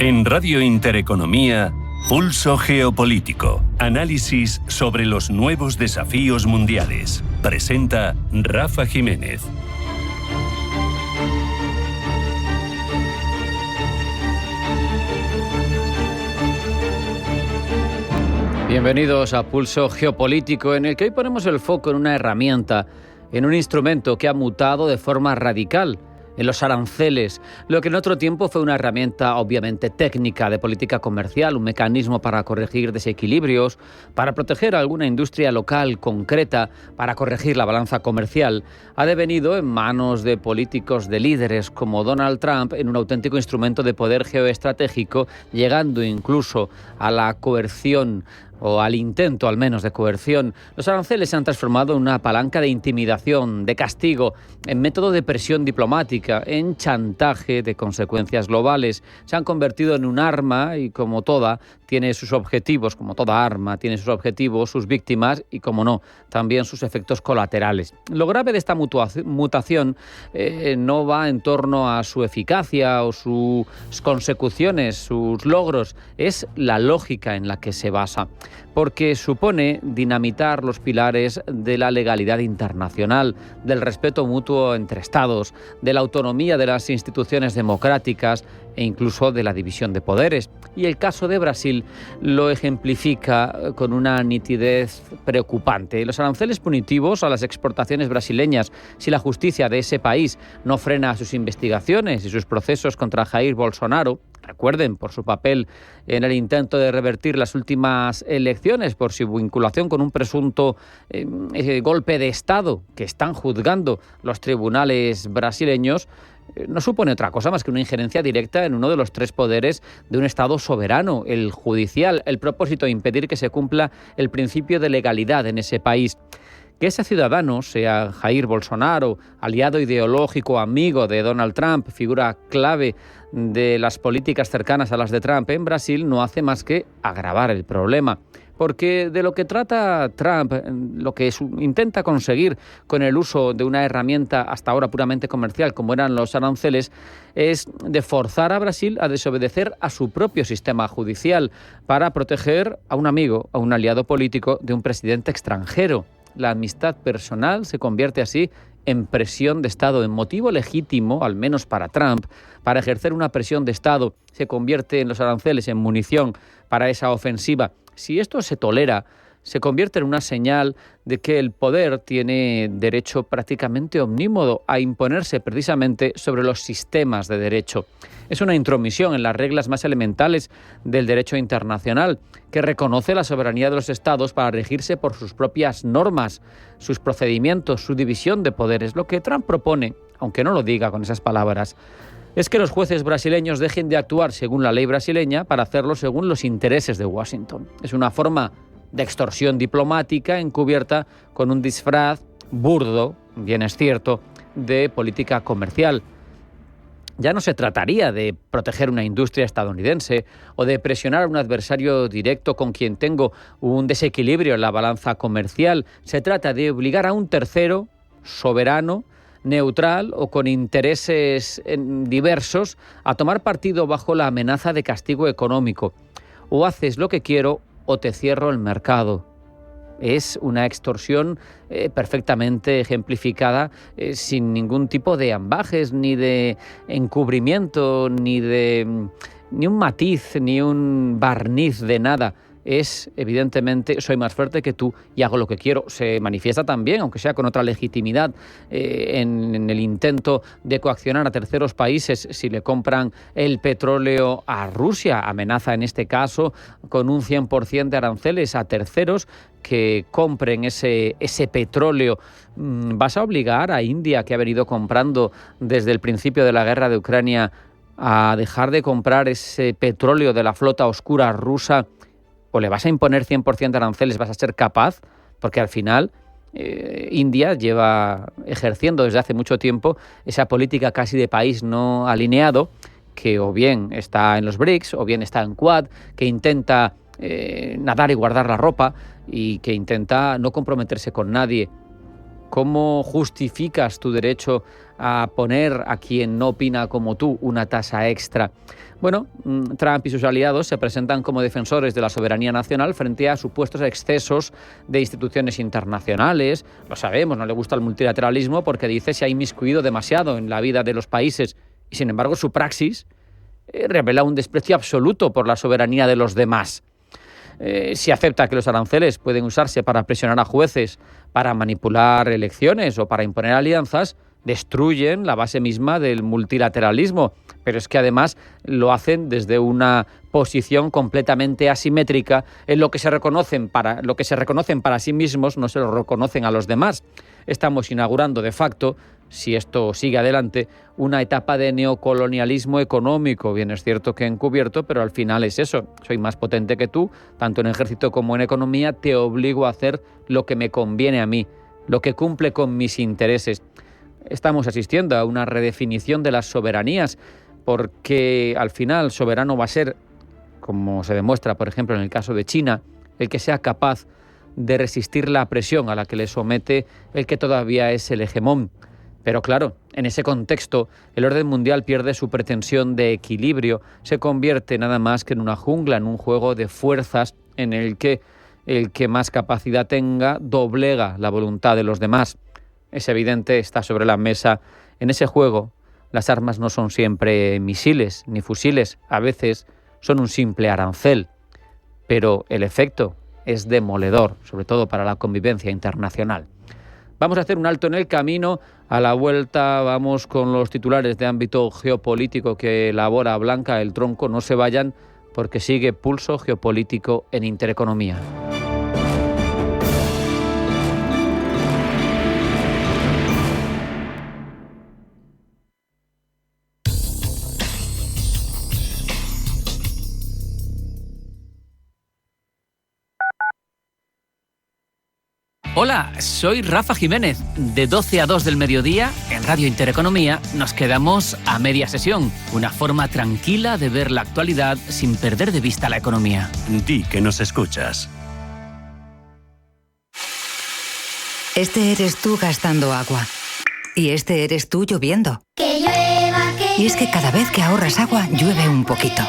En Radio Intereconomía, Pulso Geopolítico. Análisis sobre los nuevos desafíos mundiales. Presenta Rafa Jiménez. Bienvenidos a Pulso Geopolítico, en el que hoy ponemos el foco en una herramienta, en un instrumento que ha mutado de forma radical, en los aranceles, lo que en otro tiempo fue una herramienta obviamente técnica de política comercial, un mecanismo para corregir desequilibrios, para proteger a alguna industria local concreta, para corregir la balanza comercial, ha devenido en manos de políticos, de líderes como Donald Trump, en un auténtico instrumento de poder geoestratégico, llegando incluso a la coerción o al intento al menos de coerción. Los aranceles se han transformado en una palanca de intimidación, de castigo, en método de presión diplomática, en chantaje de consecuencias globales. Se han convertido en un arma y, como toda, tiene sus objetivos, como toda arma, tiene sus objetivos, sus víctimas y, como no, también sus efectos colaterales. Lo grave de esta mutación no va en torno a su eficacia o sus consecuciones, sus logros, es la lógica en la que se basa, porque supone dinamitar los pilares de la legalidad internacional, del respeto mutuo entre Estados, de la autonomía de las instituciones democráticas e incluso de la división de poderes. Y el caso de Brasil lo ejemplifica con una nitidez preocupante. Los aranceles punitivos a las exportaciones brasileñas, si la justicia de ese país no frena sus investigaciones y sus procesos contra Jair Bolsonaro, recuerden, por su papel en el intento de revertir las últimas elecciones, por su vinculación con un presunto golpe de Estado que están juzgando los tribunales brasileños, no supone otra cosa más que una injerencia directa en uno de los tres poderes de un Estado soberano, el judicial, el propósito de impedir que se cumpla el principio de legalidad en ese país. Que ese ciudadano sea Jair Bolsonaro, aliado ideológico, amigo de Donald Trump, figura clave de las políticas cercanas a las de Trump en Brasil, no hace más que agravar el problema. Porque de lo que trata Trump, lo que intenta conseguir con el uso de una herramienta hasta ahora puramente comercial como eran los aranceles, es de forzar a Brasil a desobedecer a su propio sistema judicial para proteger a un amigo, a un aliado político de un presidente extranjero. La amistad personal se convierte así en presión de Estado, en motivo legítimo, al menos para Trump, para ejercer una presión de Estado. Se convierte en los aranceles en munición para esa ofensiva. Si esto se tolera, se convierte en una señal de que el poder tiene derecho prácticamente omnímodo a imponerse precisamente sobre los sistemas de derecho. Es una intromisión en las reglas más elementales del derecho internacional, que reconoce la soberanía de los Estados para regirse por sus propias normas, sus procedimientos, su división de poderes. Lo que Trump propone, aunque no lo diga con esas palabras, es que los jueces brasileños dejen de actuar según la ley brasileña para hacerlo según los intereses de Washington. Es una forma de extorsión diplomática encubierta con un disfraz burdo, bien es cierto, de política comercial. Ya no se trataría de proteger una industria estadounidense o de presionar a un adversario directo con quien tengo un desequilibrio en la balanza comercial. Se trata de obligar a un tercero soberano, neutral o con intereses diversos a tomar partido bajo la amenaza de castigo económico. O haces lo que quiero o te cierro el mercado. Es una extorsión perfectamente ejemplificada, sin ningún tipo de ambajes, ni de encubrimiento, ni un matiz, ni un barniz de nada. Es, evidentemente, soy más fuerte que tú y hago lo que quiero. Se manifiesta también, aunque sea con otra legitimidad, en el intento de coaccionar a terceros países si le compran el petróleo a Rusia. Amenaza, en este caso, con un 100% de aranceles a terceros que compren ese petróleo. ¿Vas a obligar a India, que ha venido comprando desde el principio de la guerra de Ucrania, a dejar de comprar ese petróleo de la flota oscura rusa? ¿O le vas a imponer 100% de aranceles? ¿Vas a ser capaz? Porque al final India lleva ejerciendo desde hace mucho tiempo esa política casi de país no alineado, que o bien está en los BRICS o bien está en Quad, que intenta nadar y guardar la ropa y que intenta no comprometerse con nadie. ¿Cómo justificas tu derecho a poner a quien no opina como tú una tasa extra. Bueno, Trump y sus aliados se presentan como defensores de la soberanía nacional frente a supuestos excesos de instituciones internacionales. Lo sabemos, no le gusta el multilateralismo porque dice se ha inmiscuido demasiado en la vida de los países y, sin embargo, su praxis revela un desprecio absoluto por la soberanía de los demás. Si acepta que los aranceles pueden usarse para presionar a jueces, para manipular elecciones o para imponer alianzas, destruyen la base misma del multilateralismo, pero es que además lo hacen desde una posición completamente asimétrica. En lo que se reconocen para sí mismos no se lo reconocen a los demás. Estamos inaugurando de facto, si esto sigue adelante, una etapa de neocolonialismo económico. Bien, es cierto que encubierto, pero al final es eso. Soy más potente que tú, tanto en ejército como en economía, te obligo a hacer lo que me conviene a mí, lo que cumple con mis intereses. Estamos asistiendo a una redefinición de las soberanías, porque al final soberano va a ser, como se demuestra, por ejemplo, en el caso de China, el que sea capaz de resistir la presión a la que le somete el que todavía es el hegemón. Pero claro, en ese contexto, el orden mundial pierde su pretensión de equilibrio, se convierte nada más que en una jungla, en un juego de fuerzas en el que más capacidad tenga doblega la voluntad de los demás. Es evidente, está sobre la mesa. En ese juego, las armas no son siempre misiles ni fusiles, a veces son un simple arancel, pero el efecto es demoledor, sobre todo para la convivencia internacional. Vamos a hacer un alto en el camino. A la vuelta vamos con los titulares de ámbito geopolítico que elabora Blanca el Tronco. No se vayan porque sigue Pulso Geopolítico en Intereconomía. Hola, soy Rafa Jiménez. De 12 a 2 del mediodía, en Radio Intereconomía, nos quedamos a media sesión. Una forma tranquila de ver la actualidad sin perder de vista la economía. Di que nos escuchas. Este eres tú gastando agua. Y este eres tú lloviendo. Que llueva, que y es que cada vez que ahorras agua, llueve un poquito.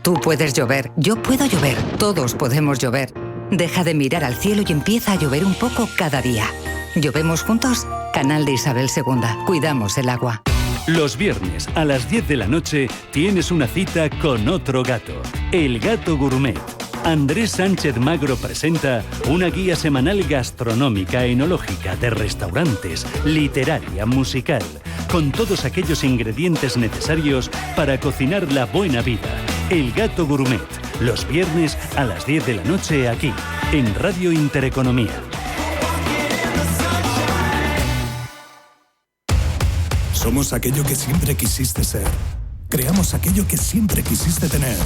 Tú puedes llover, yo puedo llover, todos podemos llover. Deja de mirar al cielo y empieza a llover un poco cada día. ¿Llovemos juntos? Canal de Isabel II. Cuidamos el agua. Los viernes a las 10 de la noche tienes una cita con otro gato, El Gato Gourmet. Andrés Sánchez Magro presenta una guía semanal gastronómica, enológica, de restaurantes, literaria, musical, con todos aquellos ingredientes necesarios para cocinar la buena vida. El Gato Gourmet, los viernes a las 10 de la noche aquí, en Radio Intereconomía. Somos aquello que siempre quisiste ser. Creamos aquello que siempre quisiste tener.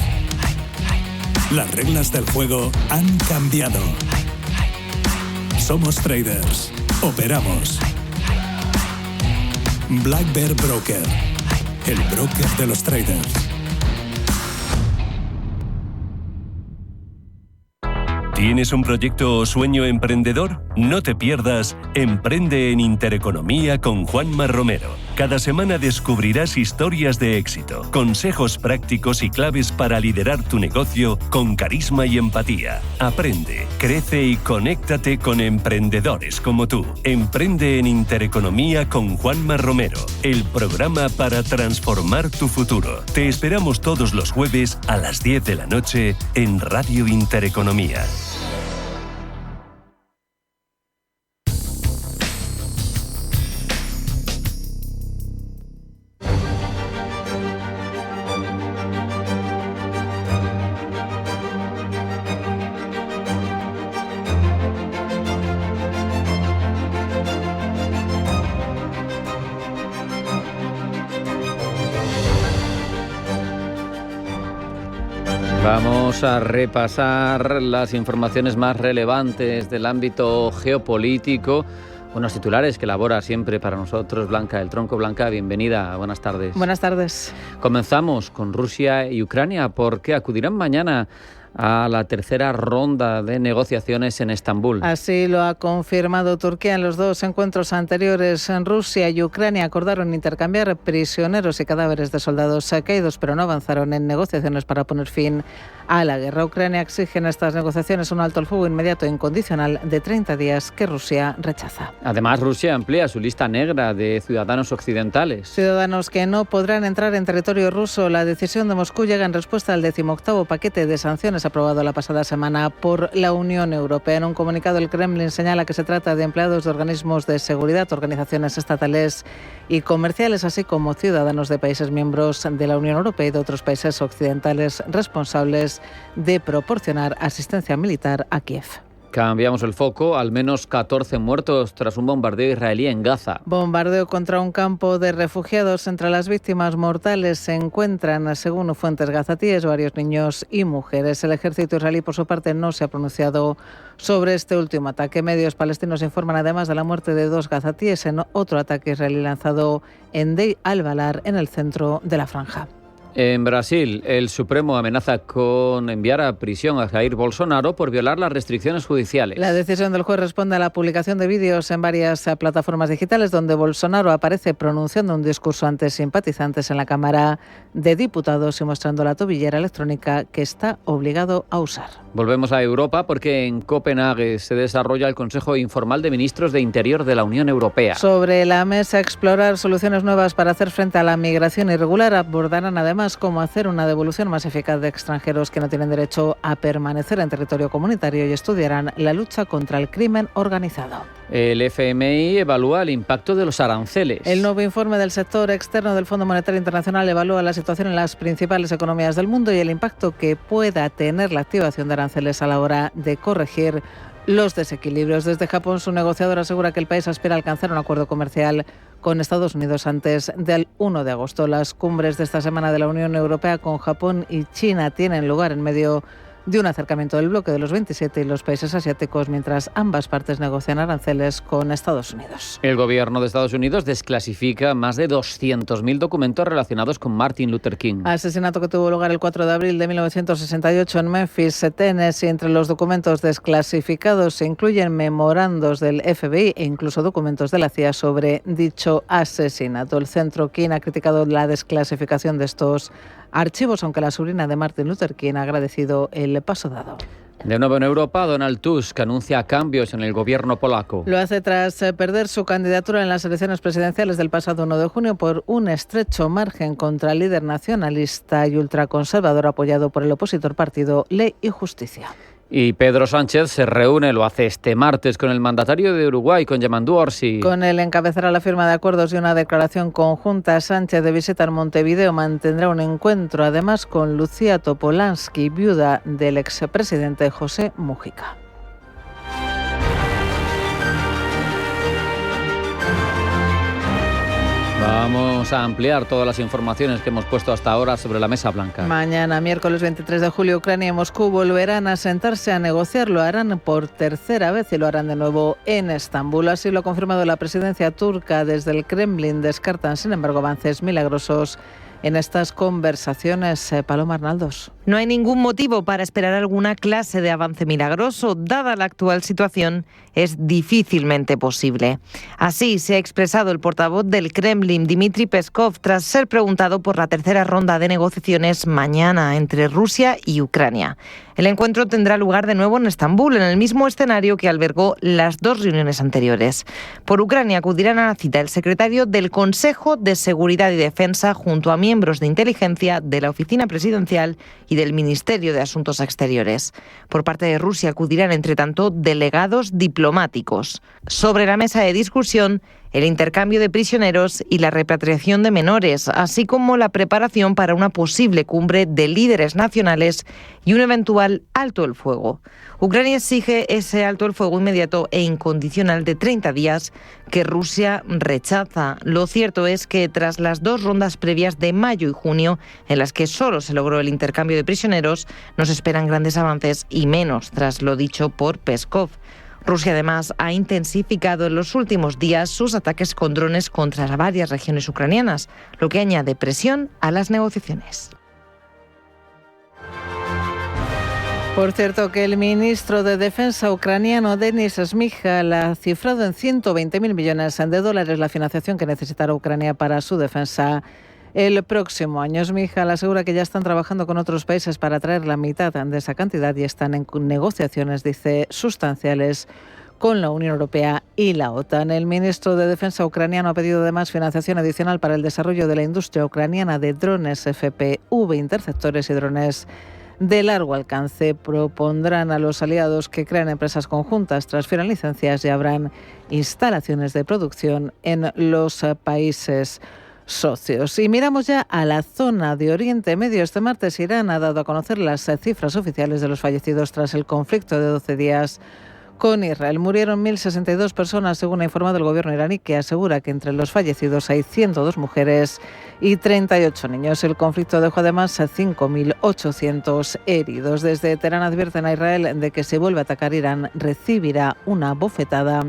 Las reglas del juego han cambiado. Somos traders. Operamos. Black Bear Broker. El broker de los traders. ¿Tienes un proyecto o sueño emprendedor? No te pierdas Emprende en Intereconomía con Juanma Romero. Cada semana descubrirás historias de éxito, consejos prácticos y claves para liderar tu negocio con carisma y empatía. Aprende, crece y conéctate con emprendedores como tú. Emprende en Intereconomía con Juanma Romero, el programa para transformar tu futuro. Te esperamos todos los jueves a las 10 de la noche en Radio Intereconomía. Vamos a repasar las informaciones más relevantes del ámbito geopolítico. Unos titulares que elabora siempre para nosotros Blanca del Tronco. Blanca, bienvenida. Buenas tardes. Buenas tardes. Comenzamos con Rusia y Ucrania porque acudirán mañana a la tercera ronda de negociaciones en Estambul. Así lo ha confirmado Turquía en los dos encuentros anteriores. En Rusia y Ucrania acordaron intercambiar prisioneros y cadáveres de soldados caídos, pero no avanzaron en negociaciones para poner fin a la guerra. Ucrania exige en estas negociaciones un alto al fuego inmediato e incondicional de 30 días que Rusia rechaza. Además, Rusia amplía su lista negra de ciudadanos occidentales. Ciudadanos que no podrán entrar en territorio ruso. La decisión de Moscú llega en respuesta al 18º paquete de sanciones aprobado la pasada semana por la Unión Europea. En un comunicado, el Kremlin señala que se trata de empleados de organismos de seguridad, organizaciones estatales y comerciales, así como ciudadanos de países miembros de la Unión Europea y de otros países occidentales responsables de proporcionar asistencia militar a Kiev. Cambiamos el foco, al menos 14 muertos tras un bombardeo israelí en Gaza. Bombardeo contra un campo de refugiados. Entre las víctimas mortales se encuentran, según fuentes gazatíes, varios niños y mujeres. El ejército israelí, por su parte, no se ha pronunciado sobre este último ataque. Medios palestinos informan además de la muerte de 2 gazatíes en otro ataque israelí lanzado en Deir al-Balar, en el centro de la franja. En Brasil, el Supremo amenaza con enviar a prisión a Jair Bolsonaro por violar las restricciones judiciales. La decisión del juez responde a la publicación de vídeos en varias plataformas digitales donde Bolsonaro aparece pronunciando un discurso ante simpatizantes en la Cámara de Diputados y mostrando la tobillera electrónica que está obligado a usar. Volvemos a Europa porque en Copenhague se desarrolla el Consejo Informal de Ministros de Interior de la Unión Europea. Sobre la mesa, explorar soluciones nuevas para hacer frente a la migración irregular. Abordarán además cómo hacer una devolución más eficaz de extranjeros que no tienen derecho a permanecer en territorio comunitario y estudiarán la lucha contra el crimen organizado. El FMI evalúa el impacto de los aranceles. El nuevo informe del sector externo del Fondo Monetario Internacional evalúa la situación en las principales economías del mundo y el impacto que pueda tener la activación de aranceles a la hora de corregir los desequilibrios. Desde Japón, su negociador asegura que el país aspira a alcanzar un acuerdo comercial con Estados Unidos antes del 1 de agosto. Las cumbres de esta semana de la Unión Europea con Japón y China tienen lugar en medio de un acercamiento del bloque de los 27 y los países asiáticos, mientras ambas partes negocian aranceles con Estados Unidos. El gobierno de Estados Unidos desclasifica más de 200.000 documentos relacionados con Martin Luther King. Asesinato que tuvo lugar el 4 de abril de 1968 en Memphis, Tennessee. Entre los documentos desclasificados se incluyen memorandos del FBI e incluso documentos de la CIA sobre dicho asesinato. El Centro King ha criticado la desclasificación de estos archivos, aunque la sobrina de Martin Luther King ha agradecido el paso dado. De nuevo en Europa, Donald Tusk anuncia cambios en el gobierno polaco. Lo hace tras perder su candidatura en las elecciones presidenciales del pasado 1 de junio por un estrecho margen contra el líder nacionalista y ultraconservador apoyado por el opositor partido Ley y Justicia. Y Pedro Sánchez se reúne, lo hace este martes, con el mandatario de Uruguay, con Yamandu Orsi. Con él encabezará la firma de acuerdos y una declaración conjunta. Sánchez, de visita en Montevideo, mantendrá un encuentro además con Lucía Topolansky, viuda del expresidente José Mújica. Vamos a ampliar todas las informaciones que hemos puesto hasta ahora sobre la Mesa Blanca. Mañana, miércoles 23 de julio, Ucrania y Moscú volverán a sentarse a negociar. Lo harán por tercera vez y lo harán de nuevo en Estambul. Así lo ha confirmado la presidencia turca. Desde el Kremlin descartan, sin embargo, avances milagrosos en estas conversaciones. Paloma Arnaldos. No hay ningún motivo para esperar alguna clase de avance milagroso. Dada la actual situación, es difícilmente posible. Así se ha expresado el portavoz del Kremlin, Dmitry Peskov, tras ser preguntado por la tercera ronda de negociaciones mañana entre Rusia y Ucrania. El encuentro tendrá lugar de nuevo en Estambul, en el mismo escenario que albergó las 2 reuniones anteriores. Por Ucrania acudirán a la cita el secretario del Consejo de Seguridad y Defensa junto a miembros de inteligencia de la Oficina Presidencial y del Ministerio de Asuntos Exteriores. Por parte de Rusia acudirán, entre tanto, delegados diplomáticos. Sobre la mesa de discusión, el intercambio de prisioneros y la repatriación de menores, así como la preparación para una posible cumbre de líderes nacionales y un eventual alto el fuego. Ucrania exige ese alto el fuego inmediato e incondicional de 30 días que Rusia rechaza. Lo cierto es que tras las 2 rondas previas de mayo y junio, en las que solo se logró el intercambio de prisioneros, no se esperan grandes avances y menos tras lo dicho por Peskov. Rusia además ha intensificado en los últimos días sus ataques con drones contra varias regiones ucranianas, lo que añade presión a las negociaciones. Por cierto, que el ministro de Defensa ucraniano, Denis Šmyhal, ha cifrado en 120.000 millones de dólares la financiación que necesitará Ucrania para su defensa el próximo año. Šmyhal asegura que ya están trabajando con otros países para traer la mitad de esa cantidad y están en negociaciones, dice, sustanciales con la Unión Europea y la OTAN. El ministro de Defensa ucraniano ha pedido además financiación adicional para el desarrollo de la industria ucraniana de drones FPV, interceptores y drones de largo alcance. Propondrán a los aliados que crean empresas conjuntas, transfieran licencias y abran instalaciones de producción en los países socios. Y miramos ya a la zona de Oriente Medio. Este martes Irán ha dado a conocer las cifras oficiales de los fallecidos tras el conflicto de 12 días con Israel. Murieron 1.062 personas, según ha informado el gobierno iraní, que asegura que entre los fallecidos hay 102 mujeres y 38 niños. El conflicto dejó además a 5.800 heridos. Desde Teherán advierten a Israel de que si vuelve a atacar Irán recibirá una bofetada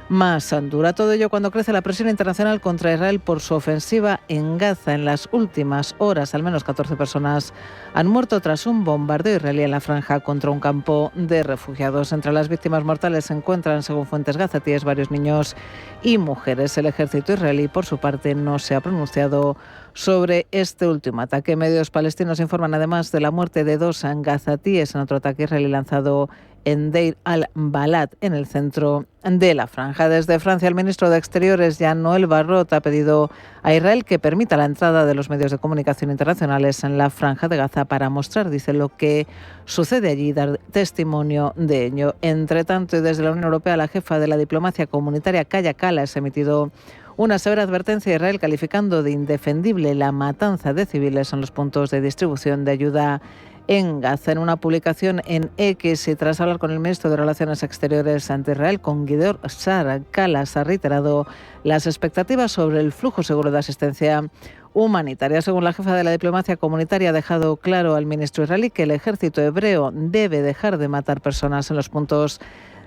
más dura. Todo ello cuando crece la presión internacional contra Israel por su ofensiva en Gaza. En las últimas horas, al menos 14 personas han muerto tras un bombardeo israelí en la franja contra un campo de refugiados. Entre las víctimas mortales se encuentran, según fuentes gazatíes, varios niños y mujeres. El ejército israelí, por su parte, no se ha pronunciado sobre este último ataque. Medios palestinos informan además de la muerte de 2 gazatíes en otro ataque israelí lanzado en Deir al-Balad, en el centro de la franja. Desde Francia, el ministro de Exteriores, Jean-Noël Barrot, ha pedido a Israel que permita la entrada de los medios de comunicación internacionales en la franja de Gaza para mostrar, dice, lo que sucede allí y dar testimonio de ello. Entre tanto, y desde la Unión Europea, la jefa de la diplomacia comunitaria, Kaja Kallas, ha emitido una severa advertencia a Israel, calificando de indefendible la matanza de civiles en los puntos de distribución de ayuda en Gaza. En una publicación en X y tras hablar con el ministro de Relaciones Exteriores ante Israel, con Gideon Sa'ar, Kallas ha reiterado las expectativas sobre el flujo seguro de asistencia humanitaria. Según la jefa de la diplomacia comunitaria, ha dejado claro al ministro israelí que el ejército hebreo debe dejar de matar personas en los puntos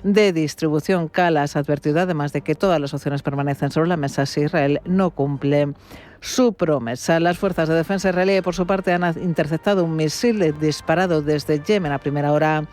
de distribución. Kallas ha advertido además de que todas las opciones permanecen sobre la mesa si Israel no cumple su promesa. Las fuerzas de defensa israelí, por su parte, han interceptado un misil disparado desde Yemen a primera hora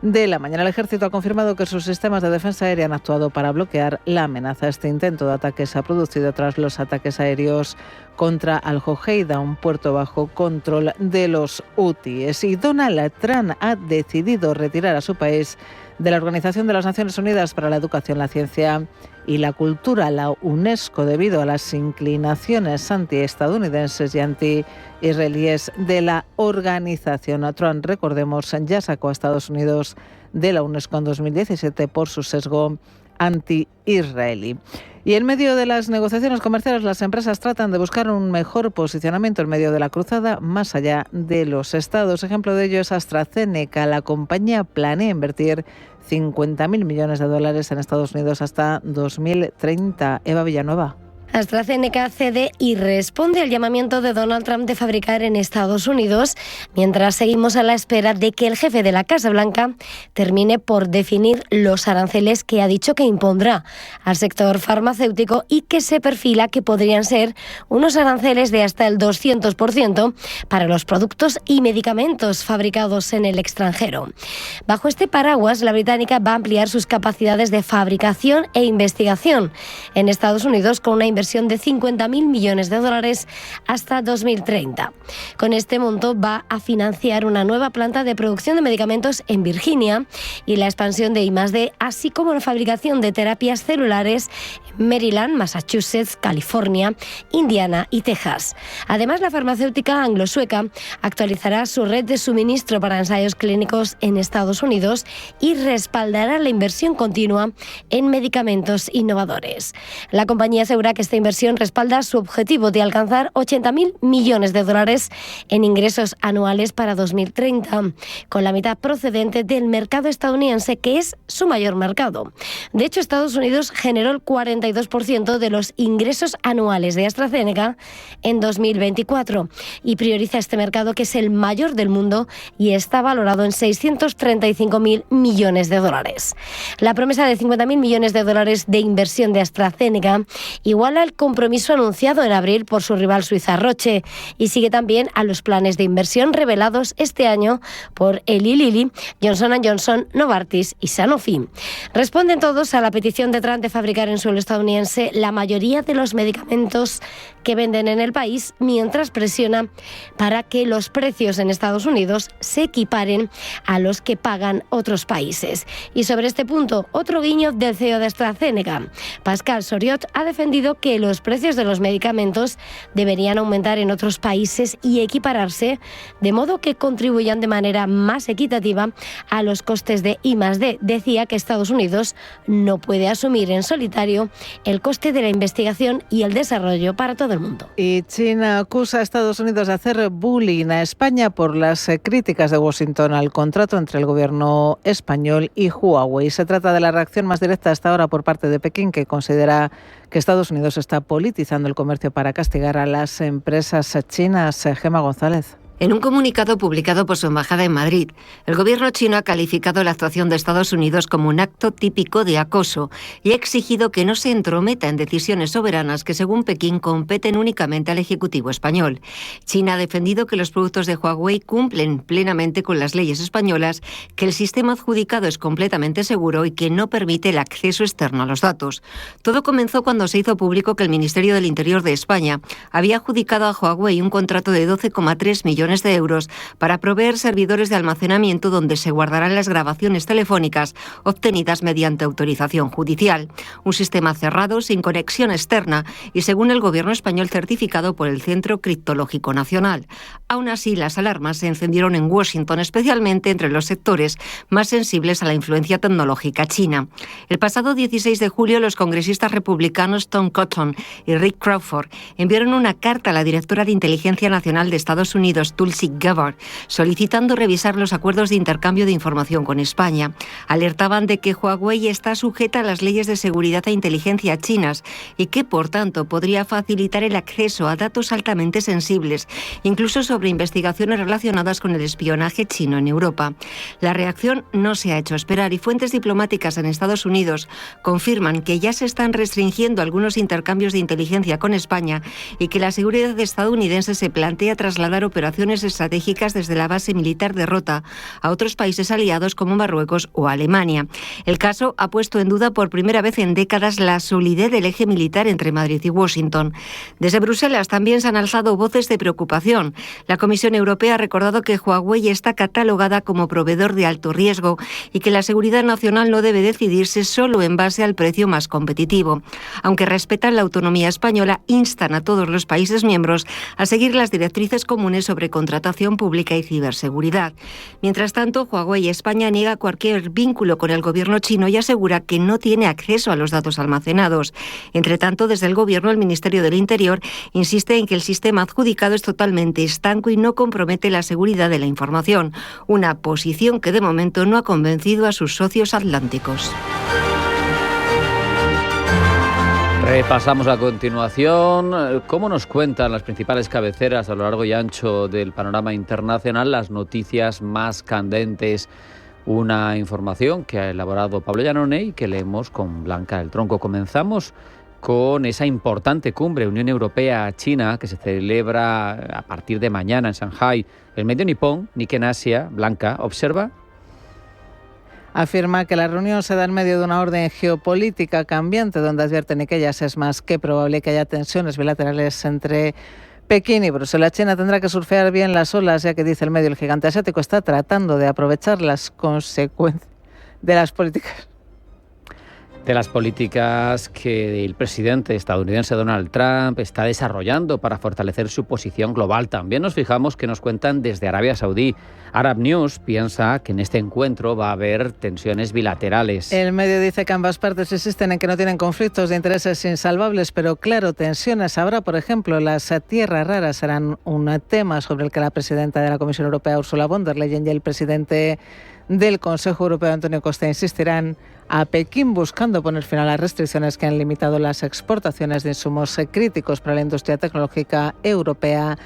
de la mañana. El ejército ha confirmado que sus sistemas de defensa aérea han actuado para bloquear la amenaza. Este intento de ataque se ha producido tras los ataques aéreos contra Al-Hodeida, un puerto bajo control de los hutíes. Y Donald Trump ha decidido retirar a su país de la Organización de las Naciones Unidas para la Educación, la Ciencia y la Cultura, la UNESCO, debido a las inclinaciones antiestadounidenses y anti-israelíes de la organización. Trump, recordemos, ya sacó a Estados Unidos de la UNESCO en 2017 por su sesgo anti-israelí. Y en medio de las negociaciones comerciales, las empresas tratan de buscar un mejor posicionamiento en medio de la cruzada más allá de los estados. Ejemplo de ello es AstraZeneca. La compañía planea invertir 50.000 millones de dólares en Estados Unidos hasta 2030. Eva Villanueva. AstraZeneca cede y responde al llamamiento de Donald Trump de fabricar en Estados Unidos, mientras seguimos a la espera de que el jefe de la Casa Blanca termine por definir los aranceles que ha dicho que impondrá al sector farmacéutico y que se perfila que podrían ser unos aranceles de hasta el 200% para los productos y medicamentos fabricados en el extranjero. Bajo este paraguas, la británica va a ampliar sus capacidades de fabricación e investigación en Estados Unidos con una inversión de 50.000 millones de dólares hasta 2030. Con este monto va a financiar una nueva planta de producción de medicamentos en Virginia y la expansión de I+D, así como la fabricación de terapias celulares en Maryland, Massachusetts, California, Indiana y Texas. Además, la farmacéutica anglo-sueca actualizará su red de suministro para ensayos clínicos en Estados Unidos y respaldará la inversión continua en medicamentos innovadores. La compañía asegura que esta inversión respalda su objetivo de alcanzar 80.000 millones de dólares en ingresos anuales para 2030, con la mitad procedente del mercado estadounidense, que es su mayor mercado. De hecho, Estados Unidos generó el 42% de los ingresos anuales de AstraZeneca en 2024 y prioriza este mercado, que es el mayor del mundo y está valorado en 635.000 millones de dólares. La promesa de 50.000 millones de dólares de inversión de AstraZeneca igual avala el compromiso anunciado en abril por su rival suiza Roche y sigue también a los planes de inversión revelados este año por Eli Lilly, Johnson & Johnson, Novartis y Sanofi. Responden todos a la petición de Trump de fabricar en suelo estadounidense la mayoría de los medicamentos que venden en el país, mientras presiona para que los precios en Estados Unidos se equiparen a los que pagan otros países. Y sobre este punto, otro guiño del CEO de AstraZeneca. Pascal Soriot ha defendido que los precios de los medicamentos deberían aumentar en otros países y equipararse, de modo que contribuyan de manera más equitativa a los costes de I+D. Decía que Estados Unidos no puede asumir en solitario el coste de la investigación y el desarrollo para todo el mundo. Y China acusa a Estados Unidos de hacer bullying a España por las críticas de Washington al contrato entre el gobierno español y Huawei. Se trata de la reacción más directa hasta ahora por parte de Pekín, que considera que Estados Unidos está politizando el comercio para castigar a las empresas chinas. Gemma González. En un comunicado publicado por su embajada en Madrid, el gobierno chino ha calificado la actuación de Estados Unidos como un acto típico de acoso y ha exigido que no se entrometa en decisiones soberanas que, según Pekín, competen únicamente al Ejecutivo español. China ha defendido que los productos de Huawei cumplen plenamente con las leyes españolas, que el sistema adjudicado es completamente seguro y que no permite el acceso externo a los datos. Todo comenzó cuando se hizo público que el Ministerio del Interior de España había adjudicado a Huawei un contrato de 12,3 millones de euros para proveer servidores de almacenamiento donde se guardarán las grabaciones telefónicas obtenidas mediante autorización judicial. Un sistema cerrado, sin conexión externa y, según el gobierno español, certificado por el Centro Criptológico Nacional. Aún así, las alarmas se encendieron en Washington, especialmente entre los sectores más sensibles a la influencia tecnológica china. El pasado 16 de julio, los congresistas republicanos Tom Cotton y Rick Crawford enviaron una carta a la directora de Inteligencia Nacional de Estados Unidos, Tulsi Gabbard, solicitando revisar los acuerdos de intercambio de información con España. Alertaban de que Huawei está sujeta a las leyes de seguridad e inteligencia chinas y que, por tanto, podría facilitar el acceso a datos altamente sensibles, incluso sobre investigaciones relacionadas con el espionaje chino en Europa. La reacción no se ha hecho esperar y fuentes diplomáticas en Estados Unidos confirman que ya se están restringiendo algunos intercambios de inteligencia con España y que la seguridad estadounidense se plantea trasladar operaciones estratégicas desde la base militar de Rota a otros países aliados como Marruecos o Alemania. El caso ha puesto en duda por primera vez en décadas la solidez del eje militar entre Madrid y Washington. Desde Bruselas también se han alzado voces de preocupación. La Comisión Europea ha recordado que Huawei está catalogada como proveedor de alto riesgo y que la seguridad nacional no debe decidirse solo en base al precio más competitivo. Aunque respetan la autonomía española, instan a todos los países miembros a seguir las directrices comunes sobre contratación pública y ciberseguridad. Mientras tanto, Huawei España niega cualquier vínculo con el gobierno chino y asegura que no tiene acceso a los datos almacenados. Entre tanto, desde el gobierno, el Ministerio del Interior insiste en que el sistema adjudicado es totalmente estanco y no compromete la seguridad de la información, una posición que de momento no ha convencido a sus socios atlánticos. Repasamos a continuación cómo nos cuentan las principales cabeceras a lo largo y ancho del panorama internacional las noticias más candentes. Una información que ha elaborado Pablo Llanone y que leemos con Blanca del Tronco. Comenzamos con esa importante cumbre Unión Europea-China que se celebra a partir de mañana en Shanghái. El medio nipón, Nikkei Asia, Blanca, observa. Afirma que la reunión se da en medio de una orden geopolítica cambiante, donde advierten que ellas es más que probable que haya tensiones bilaterales entre Pekín y Bruselas. China tendrá que surfear bien las olas, ya que, dice el medio, el gigante asiático está tratando de aprovechar las consecuencias de las políticas. De las políticas que el presidente estadounidense Donald Trump está desarrollando para fortalecer su posición global. También nos fijamos que nos cuentan desde Arabia Saudí. Arab News piensa que en este encuentro va a haber tensiones bilaterales. El medio dice que ambas partes insisten en que no tienen conflictos de intereses insalvables, pero claro, tensiones habrá. Por ejemplo, las tierras raras serán un tema sobre el que la presidenta de la Comisión Europea, Ursula von der Leyen, y el presidente del Consejo Europeo, Antonio Costa, insistirán a Pekín buscando poner fin a las restricciones que han limitado las exportaciones de insumos críticos para la industria tecnológica europea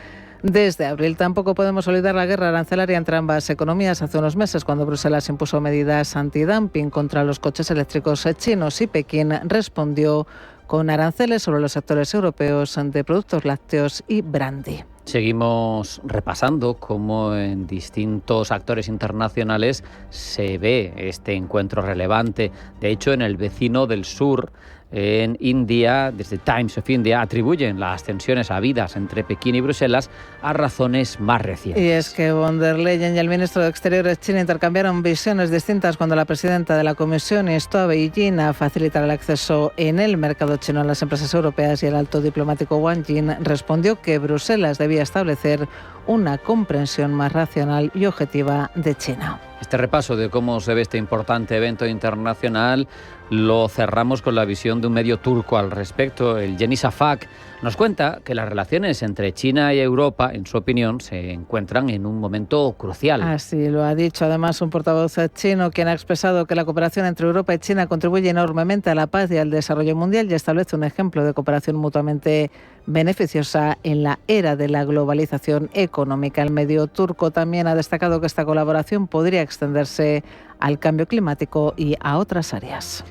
Desde abril tampoco podemos olvidar la guerra arancelaria entre ambas economías hace unos meses, cuando Bruselas impuso medidas antidumping contra los coches eléctricos chinos y Pekín respondió con aranceles sobre los sectores europeos de productos lácteos y brandy. Seguimos repasando cómo en distintos actores internacionales se ve este encuentro relevante. De hecho, en el vecino del sur, en India, desde Times of India, atribuyen las tensiones habidas entre Pekín y Bruselas a razones más recientes. Y es que von der Leyen y el ministro de Exteriores chino intercambiaron visiones distintas cuando la presidenta de la Comisión instó a Beijing a facilitar el acceso en el mercado chino a las empresas europeas, y el alto diplomático Wang Jin respondió que Bruselas debía establecer una comprensión más racional y objetiva de China. Este repaso de cómo se ve este importante evento internacional lo cerramos con la visión de un medio turco al respecto. El Yeni Shafak nos cuenta que las relaciones entre China y Europa, en su opinión, se encuentran en un momento crucial. Así lo ha dicho además un portavoz chino, quien ha expresado que la cooperación entre Europa y China contribuye enormemente a la paz y al desarrollo mundial y establece un ejemplo de cooperación mutuamente beneficiosa en la era de la globalización económica. El medio turco también ha destacado que esta colaboración podría extenderse al cambio climático y a otras áreas.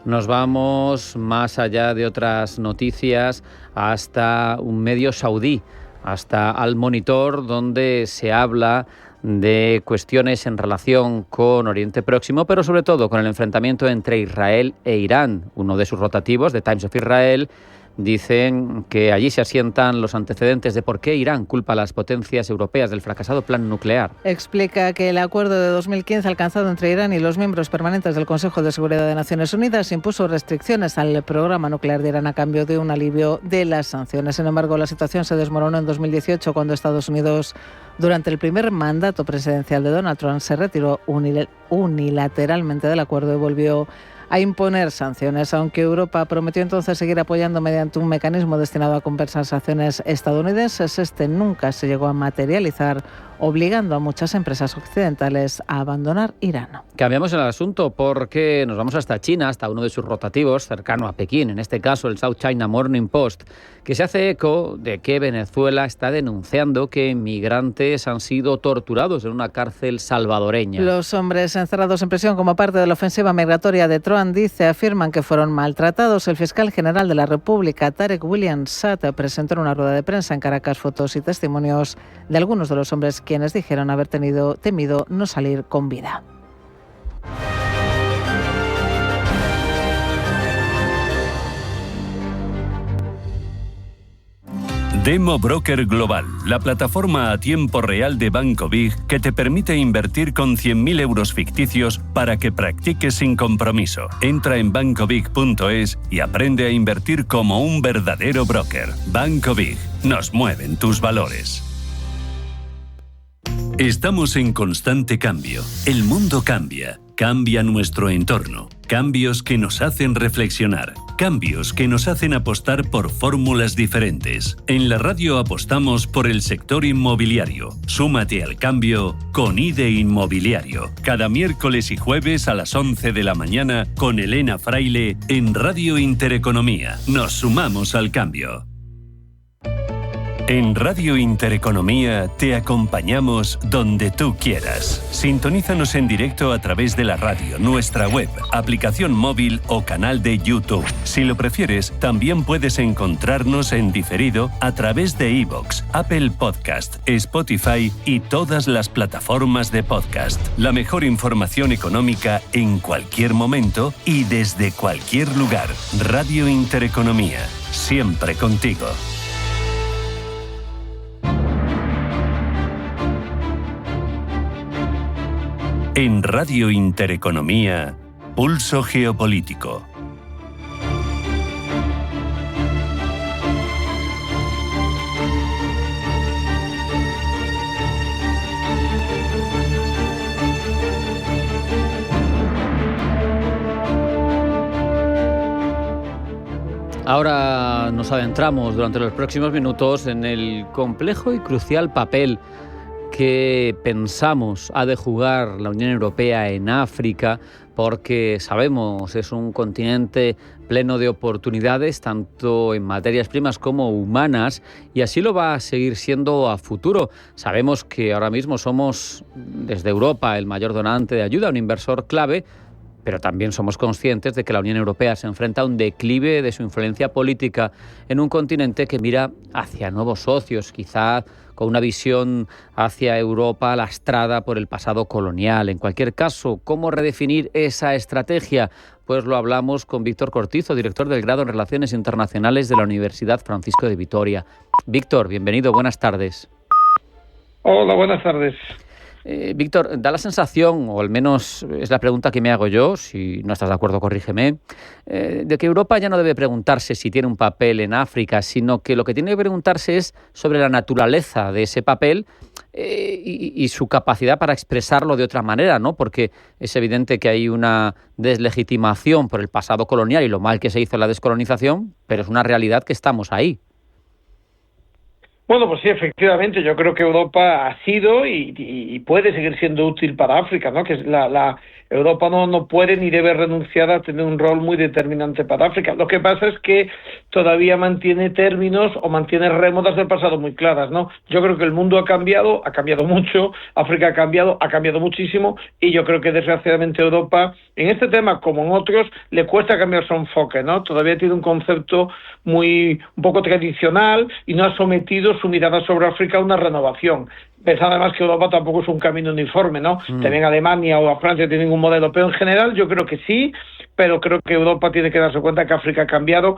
Nos vamos más allá de otras noticias hasta un medio saudí, hasta Al Monitor, donde se habla de cuestiones en relación con Oriente Próximo, pero sobre todo con el enfrentamiento entre Israel e Irán. Uno de sus rotativos, The Times of Israel, dicen que allí se asientan los antecedentes de por qué Irán culpa a las potencias europeas del fracasado plan nuclear. Explica que el acuerdo de 2015 alcanzado entre Irán y los miembros permanentes del Consejo de Seguridad de Naciones Unidas impuso restricciones al programa nuclear de Irán a cambio de un alivio de las sanciones. Sin embargo, la situación se desmoronó en 2018 cuando Estados Unidos, durante el primer mandato presidencial de Donald Trump, se retiró unilateralmente del acuerdo y volvió a imponer sanciones, aunque Europa prometió entonces seguir apoyando mediante un mecanismo destinado a compensar sanciones estadounidenses. Este nunca se llegó a materializar, obligando a muchas empresas occidentales a abandonar Irán. Cambiamos el asunto porque nos vamos hasta China, hasta uno de sus rotativos cercano a Pekín, en este caso el South China Morning Post, que se hace eco de que Venezuela está denunciando que migrantes han sido torturados en una cárcel salvadoreña. Los hombres encerrados en prisión como parte de la ofensiva migratoria de Trump, afirman que fueron maltratados. El fiscal general de la República, Tarek William Saad, presentó en una rueda de prensa en Caracas fotos y testimonios de algunos de los hombres quienes dijeron haber temido no salir con vida. Demo Broker Global, la plataforma a tiempo real de Banco Big que te permite invertir con 100.000 euros ficticios para que practiques sin compromiso. Entra en bancobig.es y aprende a invertir como un verdadero broker. Banco Big, nos mueven tus valores. Estamos en constante cambio. El mundo cambia. Cambia nuestro entorno. Cambios que nos hacen reflexionar. Cambios que nos hacen apostar por fórmulas diferentes. En la radio apostamos por el sector inmobiliario. Súmate al cambio con IDE Inmobiliario. Cada miércoles y jueves a las 11 de la mañana con Elena Fraile en Radio Intereconomía. Nos sumamos al cambio. En Radio Intereconomía te acompañamos donde tú quieras. Sintonízanos en directo a través de la radio, nuestra web, aplicación móvil o canal de YouTube. Si lo prefieres, también puedes encontrarnos en diferido a través de iVoox, Apple Podcast, Spotify y todas las plataformas de podcast. La mejor información económica en cualquier momento y desde cualquier lugar. Radio Intereconomía, siempre contigo. En Radio Intereconomía, Pulso Geopolítico. Ahora nos adentramos durante los próximos minutos en el complejo y crucial papel qué pensamos ha de jugar la Unión Europea en África, porque sabemos es un continente pleno de oportunidades, tanto en materias primas como humanas, y así lo va a seguir siendo a futuro. Sabemos que ahora mismo somos, desde Europa, el mayor donante de ayuda, un inversor clave, pero también somos conscientes de que la Unión Europea se enfrenta a un declive de su influencia política en un continente que mira hacia nuevos socios, quizá con una visión hacia Europa lastrada por el pasado colonial. En cualquier caso, ¿cómo redefinir esa estrategia? Pues lo hablamos con Víctor Cortizo, director del grado en Relaciones Internacionales de la Universidad Francisco de Vitoria. Víctor, bienvenido, buenas tardes. Hola, buenas tardes. Víctor, da la sensación, o al menos es la pregunta que me hago yo, si no estás de acuerdo corrígeme, de que Europa ya no debe preguntarse si tiene un papel en África, sino que lo que tiene que preguntarse es sobre la naturaleza de ese papel y su capacidad para expresarlo de otra manera, ¿no? Porque es evidente que hay una deslegitimación por el pasado colonial y lo mal que se hizo en la descolonización, pero es una realidad que estamos ahí. Bueno, pues sí, efectivamente, yo creo que Europa ha sido y puede seguir siendo útil para África, ¿no? Que es Europa no puede ni debe renunciar a tener un rol muy determinante para África. Lo que pasa es que todavía mantiene términos o mantiene rémoras del pasado muy claras, ¿no? Yo creo que el mundo ha cambiado mucho, África ha cambiado muchísimo, y yo creo que desgraciadamente Europa, en este tema como en otros, le cuesta cambiar su enfoque, ¿no? Todavía tiene un concepto un poco tradicional y no ha sometido su mirada sobre África a una renovación. Pensando además que Europa tampoco es un camino uniforme, ¿no? También Alemania o Francia tienen un modelo, pero en general yo creo que sí, pero creo que Europa tiene que darse cuenta que África ha cambiado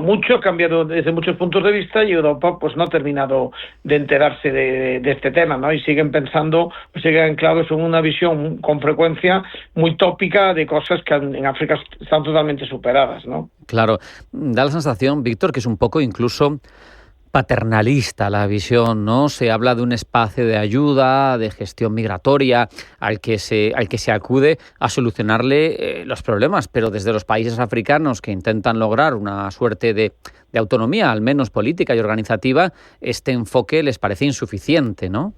mucho, ha cambiado desde muchos puntos de vista, y Europa pues no ha terminado de enterarse de este tema, ¿no? Y siguen pensando, siguen anclados en una visión con frecuencia muy tópica de cosas que en África están totalmente superadas, ¿no? Claro, da la sensación, Víctor, que es un poco incluso paternalista la visión, ¿no? Se habla de un espacio de ayuda, de gestión migratoria, al que se acude a solucionarle los problemas, pero desde los países africanos que intentan lograr una suerte de autonomía, al menos política y organizativa, este enfoque les parece insuficiente, ¿no?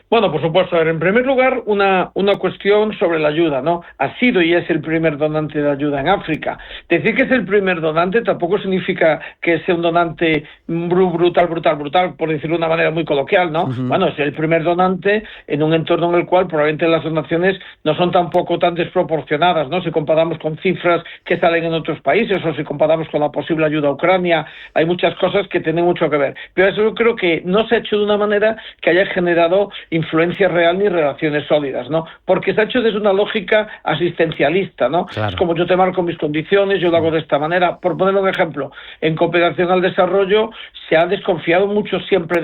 Bueno, por supuesto. En primer lugar, una cuestión sobre la ayuda, ¿no? Ha sido y es el primer donante de ayuda en África. Decir que es el primer donante tampoco significa que sea un donante brutal, por decirlo de una manera muy coloquial, ¿no? Uh-huh. Bueno, es el primer donante en un entorno en el cual probablemente las donaciones no son tampoco tan desproporcionadas, ¿no? Si comparamos con cifras que salen en otros países o si comparamos con la posible ayuda a Ucrania, hay muchas cosas que tienen mucho que ver. Pero eso yo creo que no se ha hecho de una manera que haya generado influencia real ni relaciones sólidas, ¿no? Porque se ha hecho desde una lógica asistencialista, ¿no? Claro. Es como yo te marco mis condiciones, yo lo hago de esta manera. Por poner un ejemplo, en cooperación al desarrollo se ha desconfiado mucho siempre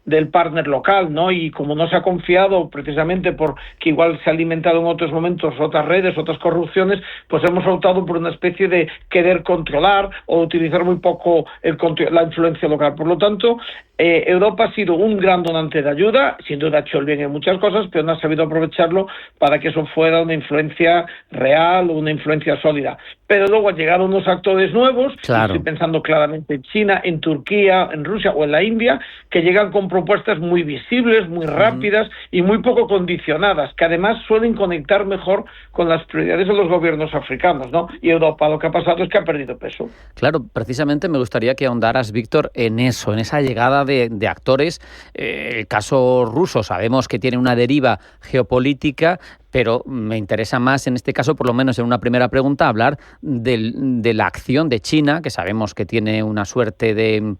del partner local, ¿no? Y como no se ha confiado precisamente porque igual se ha alimentado en otros momentos otras redes, otras corrupciones, pues hemos optado por una especie de querer controlar o utilizar muy poco la influencia local. Por lo tanto, Europa ha sido un gran donante de ayuda, sin duda ha hecho el bien en muchas cosas, pero no ha sabido aprovecharlo para que eso fuera una influencia real o una influencia sólida. Pero luego han llegado unos actores nuevos, claro. Estoy pensando claramente en China, en Turquía, en Rusia o en la India, que llegan con propuestas muy visibles, muy rápidas y muy poco condicionadas, que además suelen conectar mejor con las prioridades de los gobiernos africanos, ¿no? Y Europa lo que ha pasado es que ha perdido peso. Claro, precisamente me gustaría que ahondaras, Víctor, en eso, en esa llegada de actores. El caso ruso sabemos que tiene una deriva geopolítica, pero me interesa más en este caso, por lo menos en una primera pregunta, hablar de la acción de China, que sabemos que tiene una suerte de,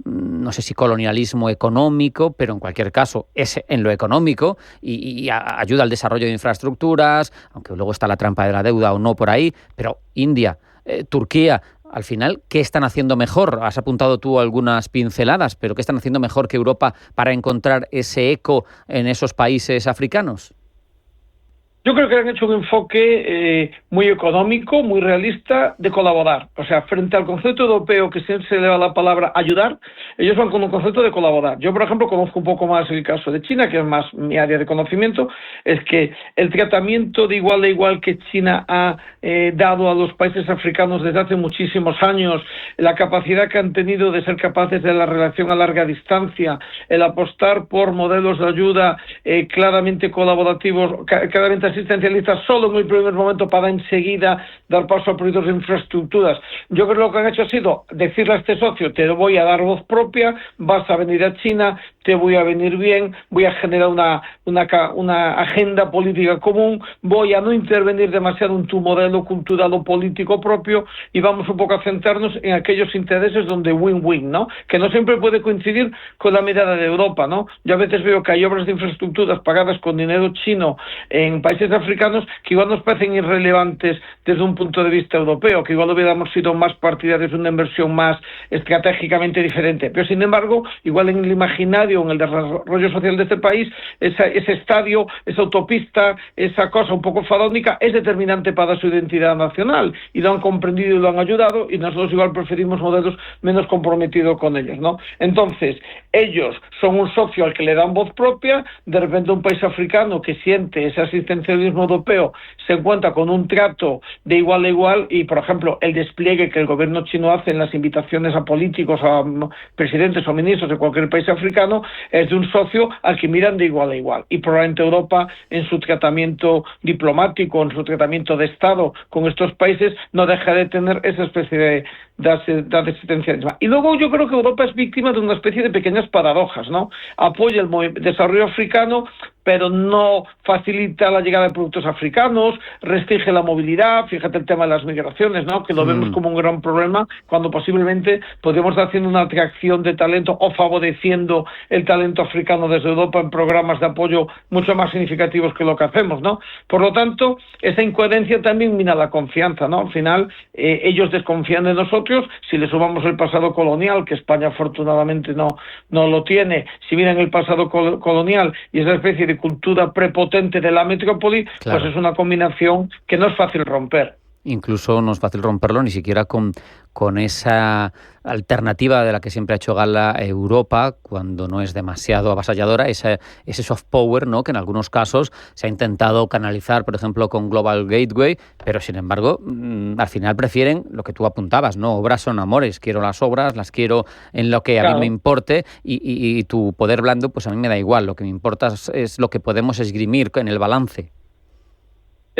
no sé si colonialismo económico, pero en cualquier caso es en lo económico y ayuda al desarrollo de infraestructuras, aunque luego está la trampa de la deuda o no por ahí, pero India, Turquía. Al final, ¿qué están haciendo mejor? Has apuntado tú algunas pinceladas, pero ¿qué están haciendo mejor que Europa para encontrar ese eco en esos países africanos? Yo creo que han hecho un enfoque muy económico, muy realista, de colaborar. O sea, frente al concepto europeo, que siempre se le da la palabra ayudar, ellos van con un concepto de colaborar. Yo, por ejemplo, conozco un poco más el caso de China, que es más mi área de conocimiento, es que el tratamiento de igual a igual que China ha dado a los países africanos desde hace muchísimos años, la capacidad que han tenido de ser capaces de la relación a larga distancia, el apostar por modelos de ayuda claramente colaborativos, claramente asistencialistas, solo en el primer momento para enseguida dar paso a proyectos de infraestructuras. Yo creo que lo que han hecho ha sido decirle a este socio: te voy a dar voz propia, vas a venir a China, te voy a venir bien, voy a generar una agenda política común, voy a no intervenir demasiado en tu modelo cultural o político propio, y vamos un poco a centrarnos en aquellos intereses donde win-win, ¿no? Que no siempre puede coincidir con la mirada de Europa, ¿no? Yo a veces veo que hay obras de infraestructuras pagadas con dinero chino en países africanos que igual nos parecen irrelevantes desde un punto de vista europeo, que igual hubiéramos sido más partidarios de una inversión más estratégicamente diferente. Pero sin embargo, igual en el imaginario, en el desarrollo social de este país, ese estadio, esa autopista, esa cosa un poco faraónica es determinante para su identidad nacional, y lo han comprendido y lo han ayudado, y nosotros igual preferimos modelos menos comprometidos con ellos, ¿no? Entonces, ellos son un socio al que le dan voz propia. De repente un país africano que siente ese asistencialismo europeo se encuentra con un trato de igual a igual, y por ejemplo el despliegue que el gobierno chino hace en las invitaciones a políticos, a presidentes o ministros de cualquier país africano, es de un socio al que miran de igual a igual. Y probablemente Europa, en su tratamiento diplomático, en su tratamiento de Estado con estos países, no deja de tener esa especie de asistencialismo. Y luego yo creo que Europa es víctima de una especie de pequeñas paradojas, ¿no? Apoya el desarrollo africano, pero no facilita la llegada de productos africanos, restringe la movilidad. Fíjate el tema de las migraciones, ¿no? Que lo vemos como un gran problema, cuando posiblemente podríamos estar haciendo una atracción de talento o favoreciendo el talento africano desde Europa en programas de apoyo mucho más significativos que lo que hacemos, ¿no? Por lo tanto, esa incoherencia también mina la confianza, ¿no? Al final, ellos desconfían de nosotros. Si le sumamos el pasado colonial, que España afortunadamente no lo tiene, si miran el pasado colonial y esa especie de cultura prepotente de la metrópoli, claro, pues es una combinación que no es fácil romper. Incluso no es fácil romperlo ni siquiera con esa alternativa de la que siempre ha hecho gala Europa, cuando no es demasiado avasalladora, ese soft power, ¿no?, que en algunos casos se ha intentado canalizar, por ejemplo, con Global Gateway, pero sin embargo, al final prefieren lo que tú apuntabas, ¿no? Obras son amores, quiero las obras, las quiero en lo que a mí me importe, y tu poder blando, pues a mí me da igual, lo que me importa es lo que podemos esgrimir en el balance.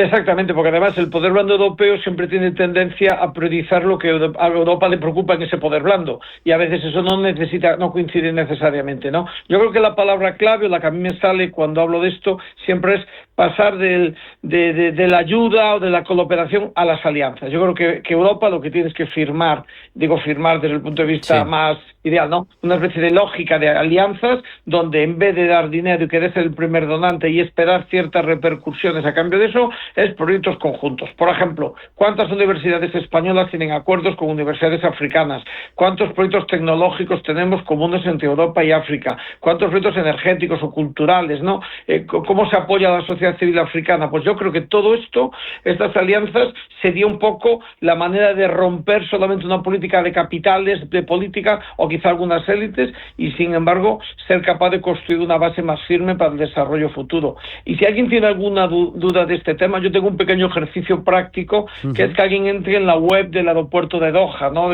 Exactamente, porque además el poder blando europeo siempre tiene tendencia a priorizar lo que a Europa le preocupa en ese poder blando, y a veces eso no coincide necesariamente, ¿no? Yo creo que la palabra clave, o la que a mí me sale cuando hablo de esto, siempre es pasar de la ayuda o de la cooperación a las alianzas. Yo creo que Europa lo que tiene es que firmar desde el punto de vista más ideal, ¿no? Una especie de lógica de alianzas, donde en vez de dar dinero y querer ser el primer donante y esperar ciertas repercusiones a cambio de eso, es proyectos conjuntos. Por ejemplo, ¿cuántas universidades españolas tienen acuerdos con universidades africanas? ¿Cuántos proyectos tecnológicos tenemos comunes entre Europa y África? ¿Cuántos proyectos energéticos o culturales, ¿no? ¿Cómo se apoya a la sociedad civil africana? Pues yo creo que todo esto, estas alianzas, sería un poco la manera de romper solamente una política de capitales, de política, o quizá algunas élites, y sin embargo ser capaz de construir una base más firme para el desarrollo futuro. Y si alguien tiene alguna duda de este tema, yo tengo un pequeño ejercicio práctico, que es que alguien entre en la web del aeropuerto de Doha, ¿no?,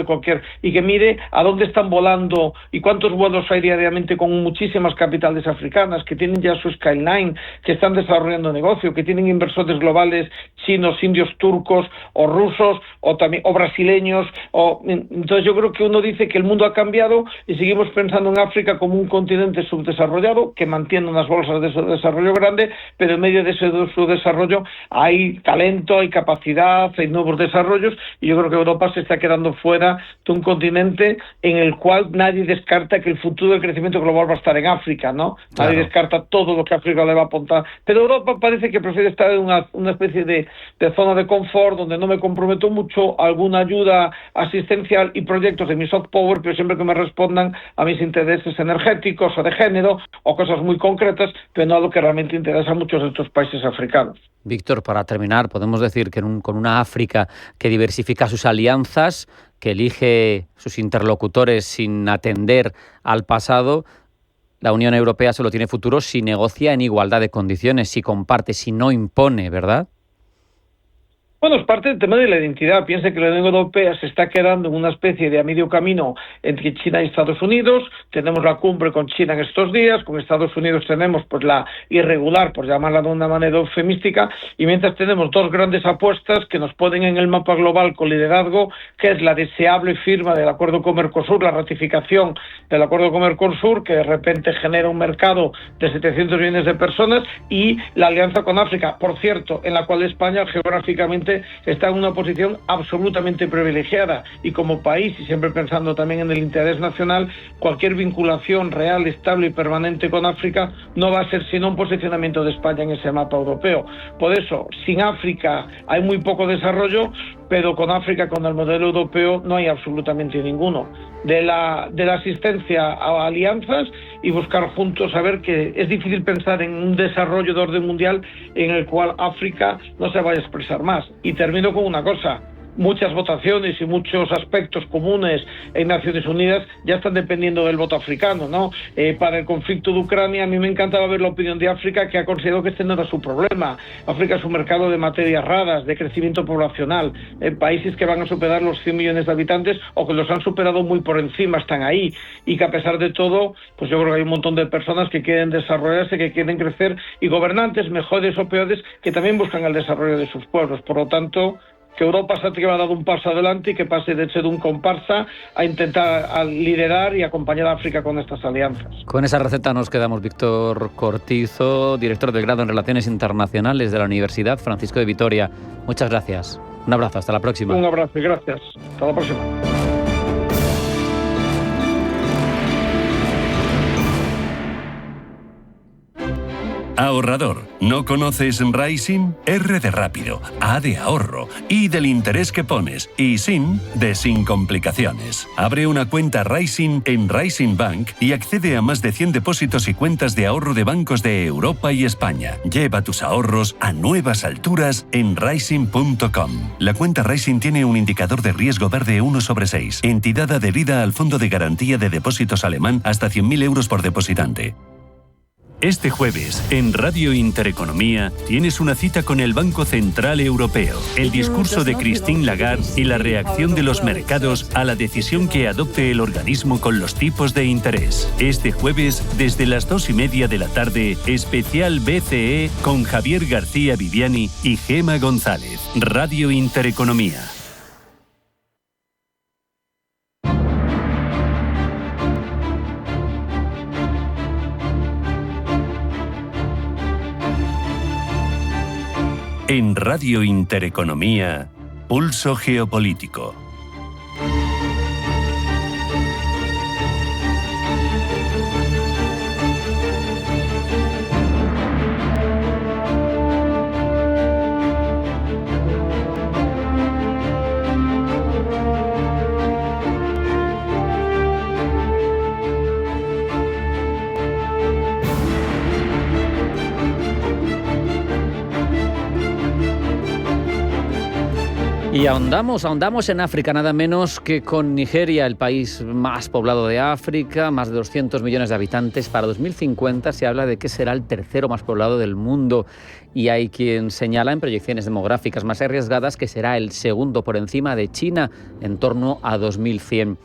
y que mire a dónde están volando y cuántos vuelos hay diariamente con muchísimas capitales africanas que tienen ya su skyline, que están desarrollando negocio, que tienen inversores globales chinos, indios, turcos o rusos o brasileños. Entonces yo creo que uno dice que el mundo ha cambiado y seguimos pensando en África como un continente subdesarrollado que mantiene unas bolsas de desarrollo grande, pero en medio de ese subdesarrollo hay talento, hay capacidad, hay nuevos desarrollos, y yo creo que Europa se está quedando fuera de un continente en el cual nadie descarta que el futuro del crecimiento global va a estar en África, ¿no? Claro. Nadie descarta todo lo que África le va a apuntar, pero Europa parece que prefiere estar en una especie de zona de confort, donde no me comprometo mucho, alguna ayuda asistencial y proyectos de mi soft power, pero siempre que me respondan a mis intereses energéticos o de género o cosas muy concretas, pero no a lo que realmente interesa a muchos de estos países africanos. Víctor, para terminar, podemos decir que con una África que diversifica sus alianzas, que elige sus interlocutores sin atender al pasado, la Unión Europea solo tiene futuro si negocia en igualdad de condiciones, si comparte, si no impone, ¿verdad? Bueno, es parte del tema de la identidad. Piensa que la Unión Europea se está quedando en una especie de a medio camino entre China y Estados Unidos. Tenemos la cumbre con China en estos días, con Estados Unidos tenemos pues la irregular, por llamarla de una manera eufemística, y mientras tenemos dos grandes apuestas que nos ponen en el mapa global con liderazgo, que es la deseable firma del acuerdo con Mercosur, la ratificación del acuerdo con Mercosur, que de repente genera un mercado de 700 millones de personas, y la alianza con África, por cierto, en la cual España geográficamente está en una posición absolutamente privilegiada, y como país, y siempre pensando también en el interés nacional, cualquier vinculación real, estable y permanente con África no va a ser sino un posicionamiento de España en ese mapa europeo. Por eso, sin África hay muy poco desarrollo, pero con África, con el modelo europeo, no hay absolutamente ninguno. De la asistencia a alianzas y buscar juntos, saber que es difícil pensar en un desarrollo de orden mundial en el cual África no se vaya a expresar más. Y termino con una cosa. Muchas votaciones y muchos aspectos comunes en Naciones Unidas ya están dependiendo del voto africano, ¿no? Para el conflicto de Ucrania, a mí me encantaba ver la opinión de África, que ha considerado que este no era su problema. África es un mercado de materias raras, de crecimiento poblacional, países que van a superar los 100 millones de habitantes o que los han superado muy por encima, están ahí, y que a pesar de todo, pues yo creo que hay un montón de personas que quieren desarrollarse, que quieren crecer, y gobernantes, mejores o peores, que también buscan el desarrollo de sus pueblos. Por lo tanto, que Europa se ha dado un paso adelante y que pase de ser un comparsa a intentar liderar y acompañar a África con estas alianzas. Con esa receta nos quedamos. Víctor Cortizo, director del grado en Relaciones Internacionales de la Universidad Francisco de Vitoria. Muchas gracias. Un abrazo, hasta la próxima. Un abrazo y gracias. Hasta la próxima. Ahorrador, ¿no conoces Rising? R de rápido, A de ahorro, I del interés que pones y SIN de sin complicaciones. Abre una cuenta Rising en Rising Bank y accede a más de 100 depósitos y cuentas de ahorro de bancos de Europa y España. Lleva tus ahorros a nuevas alturas en Rising.com. La cuenta Rising tiene un indicador de riesgo verde 1/6. Entidad adherida al Fondo de Garantía de Depósitos alemán hasta 100.000 euros por depositante. Este jueves, en Radio Intereconomía, tienes una cita con el Banco Central Europeo, el discurso de Christine Lagarde y la reacción de los mercados a la decisión que adopte el organismo con los tipos de interés. Este jueves, desde las 2:30 de la tarde, especial BCE con Javier García Viviani y Gema González. Radio Intereconomía. En Radio Intereconomía, Pulso Geopolítico. Y ahondamos en África, nada menos que con Nigeria, el país más poblado de África, más de 200 millones de habitantes. Para 2050 se habla de que será el tercero más poblado del mundo, y hay quien señala en proyecciones demográficas más arriesgadas que será el segundo por encima de China en torno a 2100.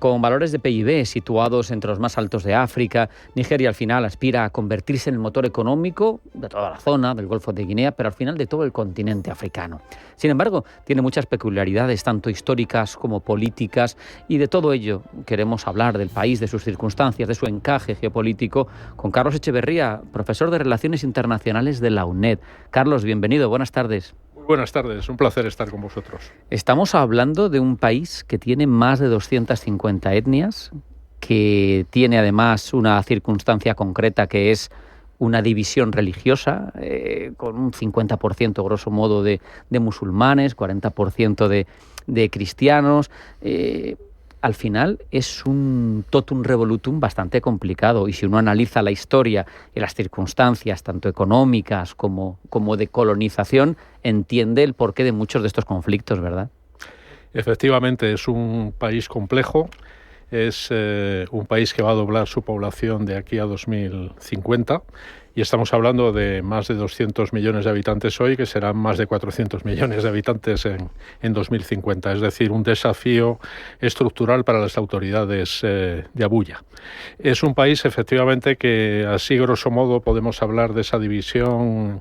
Con valores de PIB situados entre los más altos de África, Nigeria al final aspira a convertirse en el motor económico de toda la zona del Golfo de Guinea, pero al final de todo el continente africano. Sin embargo, tiene muchas peculiaridades, tanto históricas como políticas, y de todo ello queremos hablar, del país, de sus circunstancias, de su encaje geopolítico, con Carlos Echeverría, profesor de Relaciones Internacionales de la UNED. Carlos, bienvenido, buenas tardes. Buenas tardes, un placer estar con vosotros. Estamos hablando de un país que tiene más de 250 etnias, que tiene además una circunstancia concreta que es una división religiosa, con un 50% grosso modo de musulmanes, 40% de cristianos. al final es un totum revolutum bastante complicado, y si uno analiza la historia y las circunstancias, tanto económicas como de colonización, entiende el porqué de muchos de estos conflictos, ¿verdad? Efectivamente, es un país complejo, es un país que va a doblar su población de aquí a 2050, y estamos hablando de más de 200 millones de habitantes hoy, que serán más de 400 millones de habitantes en 2050. Es decir, un desafío estructural para las autoridades de Abuya. Es un país, efectivamente, que así grosso modo podemos hablar de esa división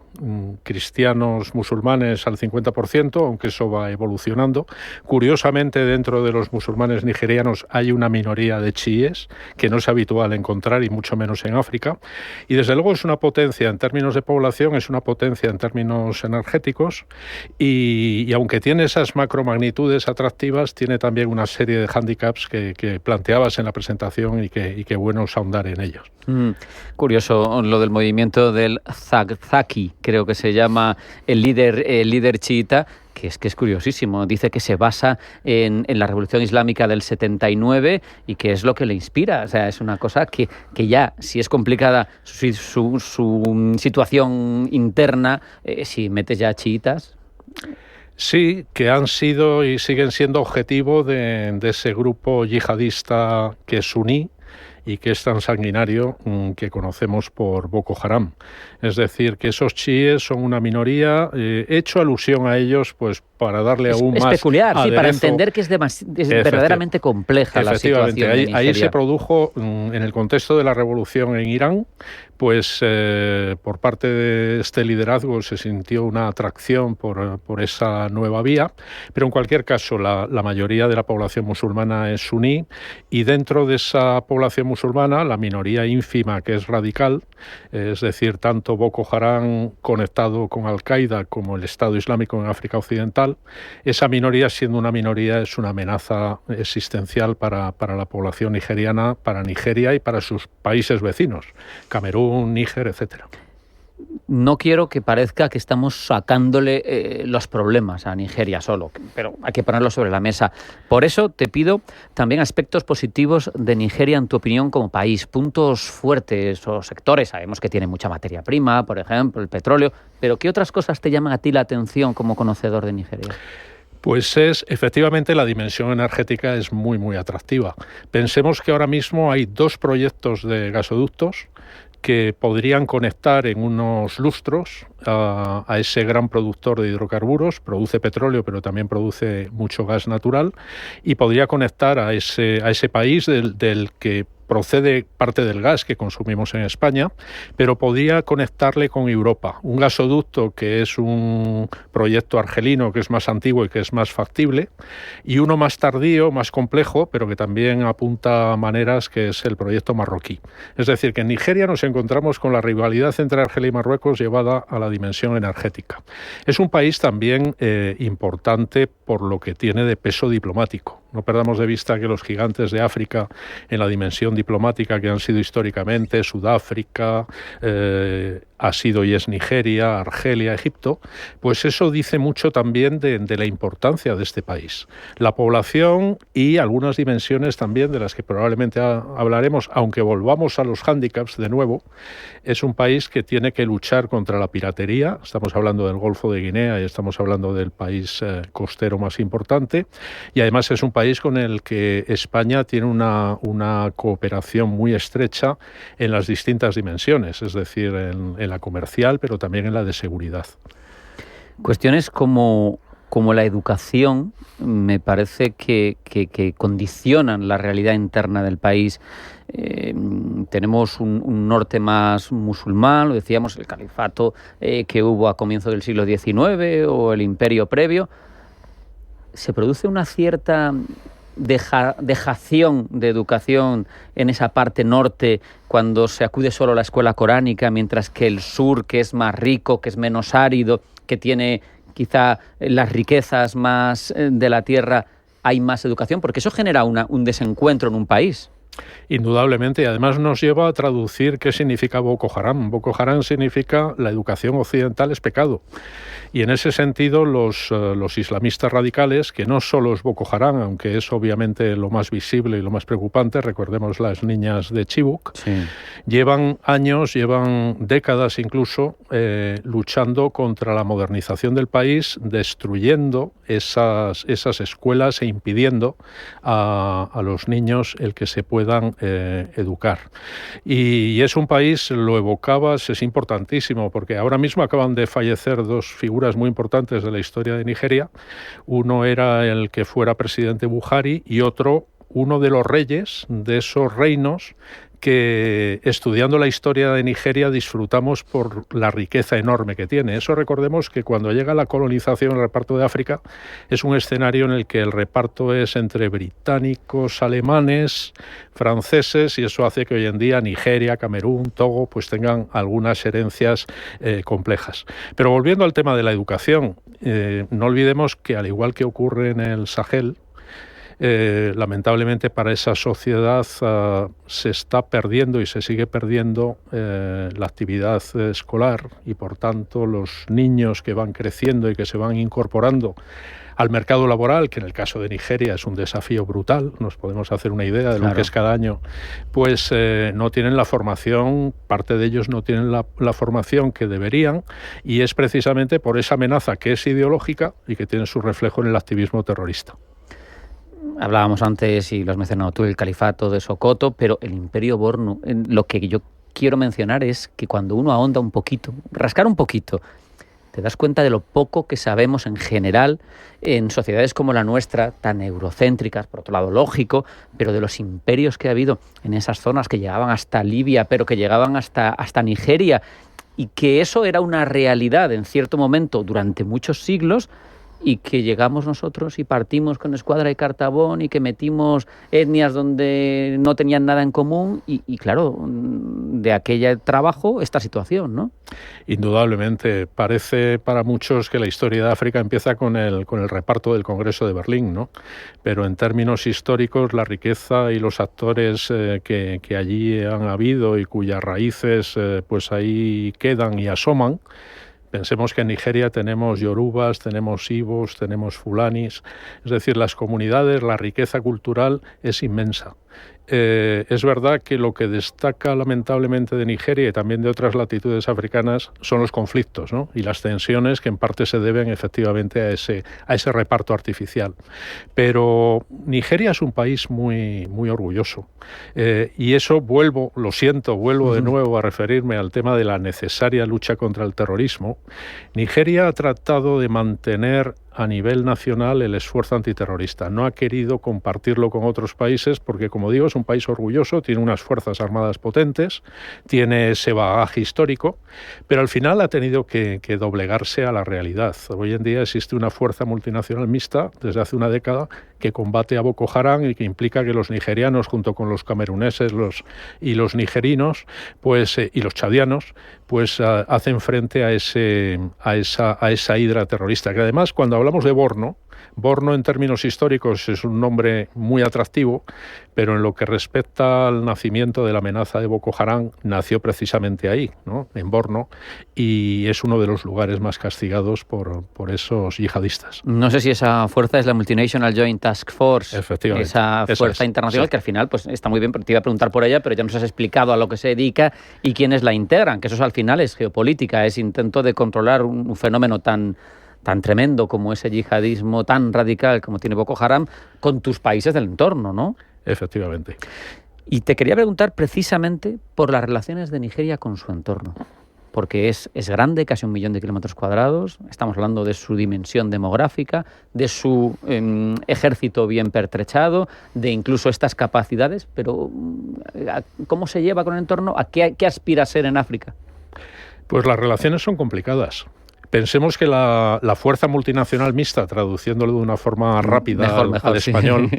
cristianos-musulmanes al 50%, aunque eso va evolucionando. Curiosamente, dentro de los musulmanes nigerianos hay una minoría de chiíes, que no es habitual encontrar, y mucho menos en África. Y desde luego es una potencia en términos de población, es una potencia en términos energéticos, y aunque tiene esas macromagnitudes atractivas, tiene también una serie de hándicaps que planteabas en la presentación y que bueno es ahondar en ellos. Curioso lo del movimiento del Zakzaki, creo que se llama el líder chiita, que es curiosísimo. Dice que se basa en la Revolución Islámica del 79 y que es lo que le inspira. O sea, es una cosa que ya, si es complicada su situación interna, si metes ya chiitas... Sí, que han sido y siguen siendo objetivo de ese grupo yihadista que es suní y que es tan sanguinario, que conocemos por Boko Haram. Es decir, que esos chiíes son una minoría, he hecho alusión a ellos pues para darle aún más... Es peculiar, aderezo. Sí, para entender que es verdaderamente compleja la situación de Nigeria. Ahí se produjo, en el contexto de la revolución en Irán, pues por parte de este liderazgo se sintió una atracción por esa nueva vía, pero en cualquier caso la mayoría de la población musulmana es suní, y dentro de esa población musulmana, la minoría ínfima que es radical, es decir, tanto Boko Haram conectado con Al-Qaeda como el Estado Islámico en África Occidental, esa minoría, siendo una minoría, es una amenaza existencial para la población nigeriana, para Nigeria y para sus países vecinos, Camerún, Níger, etcétera. No quiero que parezca que estamos sacándole los problemas a Nigeria solo, pero hay que ponerlo sobre la mesa. Por eso te pido también aspectos positivos de Nigeria en tu opinión como país, puntos fuertes o sectores. Sabemos que tiene mucha materia prima, por ejemplo, el petróleo, pero ¿qué otras cosas te llaman a ti la atención como conocedor de Nigeria? Pues efectivamente la dimensión energética es muy, muy atractiva. Pensemos que ahora mismo hay 2 proyectos de gasoductos que podrían conectar en unos lustros a ese gran productor de hidrocarburos. Produce petróleo, pero también produce mucho gas natural, y podría conectar a ese país del que procede parte del gas que consumimos en España, pero podría conectarle con Europa. Un gasoducto que es un proyecto argelino, que es más antiguo y que es más factible, y uno más tardío, más complejo, pero que también apunta a maneras, que es el proyecto marroquí. Es decir, que en Nigeria nos encontramos con la rivalidad entre Argelia y Marruecos llevada a la dimensión energética. Es un país también importante por lo que tiene de peso diplomático. No perdamos de vista que los gigantes de África en la dimensión diplomática que han sido históricamente Sudáfrica, ha sido y es Nigeria, Argelia, Egipto, pues eso dice mucho también de la importancia de este país. La población y algunas dimensiones también de las que probablemente hablaremos, aunque volvamos a los hándicaps de nuevo, es un país que tiene que luchar contra la piratería. Estamos hablando del Golfo de Guinea y estamos hablando del país costero más importante, y además es un país con el que España tiene una cooperación muy estrecha en las distintas dimensiones, es decir, en la comercial, pero también en la de seguridad. Cuestiones como la educación me parece que condicionan la realidad interna del país. Tenemos un norte más musulmán, lo decíamos, el califato que hubo a comienzos del siglo XIX o el imperio previo. ¿Se produce una cierta dejación de educación en esa parte norte cuando se acude solo a la escuela coránica, mientras que el sur, que es más rico, que es menos árido, que tiene quizá las riquezas más de la tierra, hay más educación? Porque eso genera un desencuentro en un país. Indudablemente, y además nos lleva a traducir qué significa Boko Haram. Boko Haram significa la educación occidental es pecado. Y en ese sentido los islamistas radicales, que no solo es Boko Haram, aunque es obviamente lo más visible y lo más preocupante, recordemos las niñas de Chibuk, llevan años, llevan décadas incluso luchando contra la modernización del país, destruyendo esas escuelas e impidiendo a los niños el que se puedan educar. Y es un país, lo evocabas, es importantísimo, porque ahora mismo acaban de fallecer dos figuras muy importantes de la historia de Nigeria. Uno era el que fuera presidente Buhari y otro, uno de los reyes de esos reinos que, estudiando la historia de Nigeria, disfrutamos por la riqueza enorme que tiene. Eso, recordemos que cuando llega la colonización, el reparto de África, es un escenario en el que el reparto es entre británicos, alemanes, franceses, y eso hace que hoy en día Nigeria, Camerún, Togo, pues tengan algunas herencias complejas. Pero volviendo al tema de la educación, no olvidemos que, al igual que ocurre en el Sahel, lamentablemente para esa sociedad se está perdiendo y se sigue perdiendo la actividad escolar, y por tanto los niños que van creciendo y que se van incorporando al mercado laboral, que en el caso de Nigeria es un desafío brutal, nos podemos hacer una idea de lo que es cada año, pues no tienen la formación, parte de ellos no tienen la formación que deberían, y es precisamente por esa amenaza que es ideológica y que tiene su reflejo en el activismo terrorista. Hablábamos antes, y lo has mencionado tú, el califato de Sokoto, pero el imperio Borno, lo que yo quiero mencionar es que cuando uno ahonda un poquito, rascar un poquito, te das cuenta de lo poco que sabemos en general en sociedades como la nuestra, tan eurocéntricas, por otro lado lógico, pero de los imperios que ha habido en esas zonas que llegaban hasta Libia, pero que llegaban hasta Nigeria, y que eso era una realidad en cierto momento durante muchos siglos, y que llegamos nosotros y partimos con Escuadra y Cartabón y que metimos etnias donde no tenían nada en común y claro, de aquel trabajo esta situación, ¿no? Indudablemente. Parece para muchos que la historia de África empieza con el reparto del Congreso de Berlín, ¿no? Pero en términos históricos, la riqueza y los actores que allí han habido y cuyas raíces pues ahí quedan y asoman. Pensemos que en Nigeria tenemos yorubas, tenemos ibos, tenemos fulanis, es decir, las comunidades, la riqueza cultural es inmensa. Es verdad que lo que destaca lamentablemente de Nigeria y también de otras latitudes africanas son los conflictos, ¿no? Y las tensiones que en parte se deben efectivamente a ese reparto artificial. Pero Nigeria es un país muy, muy orgulloso. Y eso vuelvo de nuevo a referirme al tema de la necesaria lucha contra el terrorismo. Nigeria ha tratado de mantener a nivel nacional el esfuerzo antiterrorista. No ha querido compartirlo con otros países porque, como digo, es un país orgulloso, tiene unas fuerzas armadas potentes, tiene ese bagaje histórico, pero al final ha tenido que doblegarse a la realidad. Hoy en día existe una fuerza multinacional mixta desde hace una década que combate a Boko Haram y que implica que los nigerianos, junto con los cameruneses y los nigerinos, pues, y los chadianos, pues hacen frente a esa hidra terrorista, que además, cuando hablamos de Borno en términos históricos es un nombre muy atractivo, pero en lo que respecta al nacimiento de la amenaza de Boko Haram, nació precisamente ahí, ¿no? En Borno, y es uno de los lugares más castigados por esos yihadistas. No sé si esa fuerza es la Multinational Joint Task Force, efectivamente, esa fuerza internacional, sí, que al final pues está muy bien, pero te iba a preguntar por ella, pero ya nos has explicado a lo que se dedica y quiénes la integran, que eso al final es geopolítica, es intento de controlar un fenómeno tan tremendo como ese yihadismo, tan radical como tiene Boko Haram, con tus países del entorno, ¿no? Efectivamente. Y te quería preguntar precisamente por las relaciones de Nigeria con su entorno, porque es grande, casi 1 millón de kilómetros cuadrados, estamos hablando de su dimensión demográfica, de su ejército bien pertrechado, de incluso estas capacidades, pero ¿cómo se lleva con el entorno? ¿A qué aspira a ser en África? Pues las relaciones son complicadas, Pensemos que la fuerza multinacional mixta, traduciéndolo de una forma rápida al español,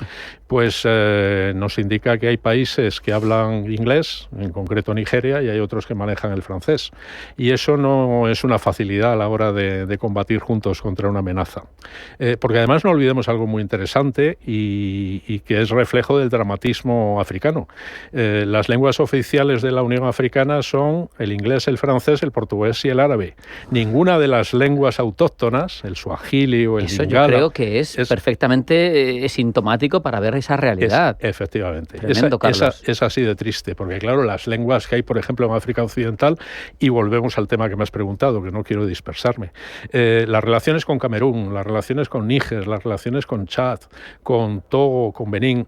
pues nos indica que hay países que hablan inglés, en concreto Nigeria, y hay otros que manejan el francés. Y eso no es una facilidad a la hora de combatir juntos contra una amenaza. Porque además no olvidemos algo muy interesante y que es reflejo del dramatismo africano. Las lenguas oficiales de la Unión Africana son el inglés, el francés, el portugués y el árabe. Ninguna de las lenguas autóctonas, el suajili o el lingala... Eso yo creo que es perfectamente sintomático para ver esa realidad. Efectivamente. Tremendo, Carlos. Es así de triste, porque claro, las lenguas que hay, por ejemplo, en África Occidental, y volvemos al tema que me has preguntado, que no quiero dispersarme, las relaciones con Camerún, las relaciones con Níger, las relaciones con Chad, con Togo, con Benín,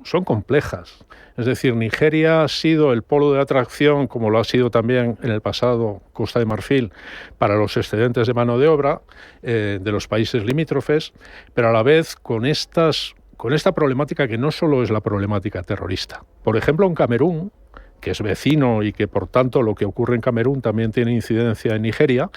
son complejas. Es decir, Nigeria ha sido el polo de atracción, como lo ha sido también en el pasado Costa de Marfil, para los excedentes de mano de obra de los países limítrofes, pero a la vez con esta problemática que no solo es la problemática terrorista. Por ejemplo, en Camerún, que es vecino y que por tanto lo que ocurre en Camerún también tiene incidencia en Nigeria,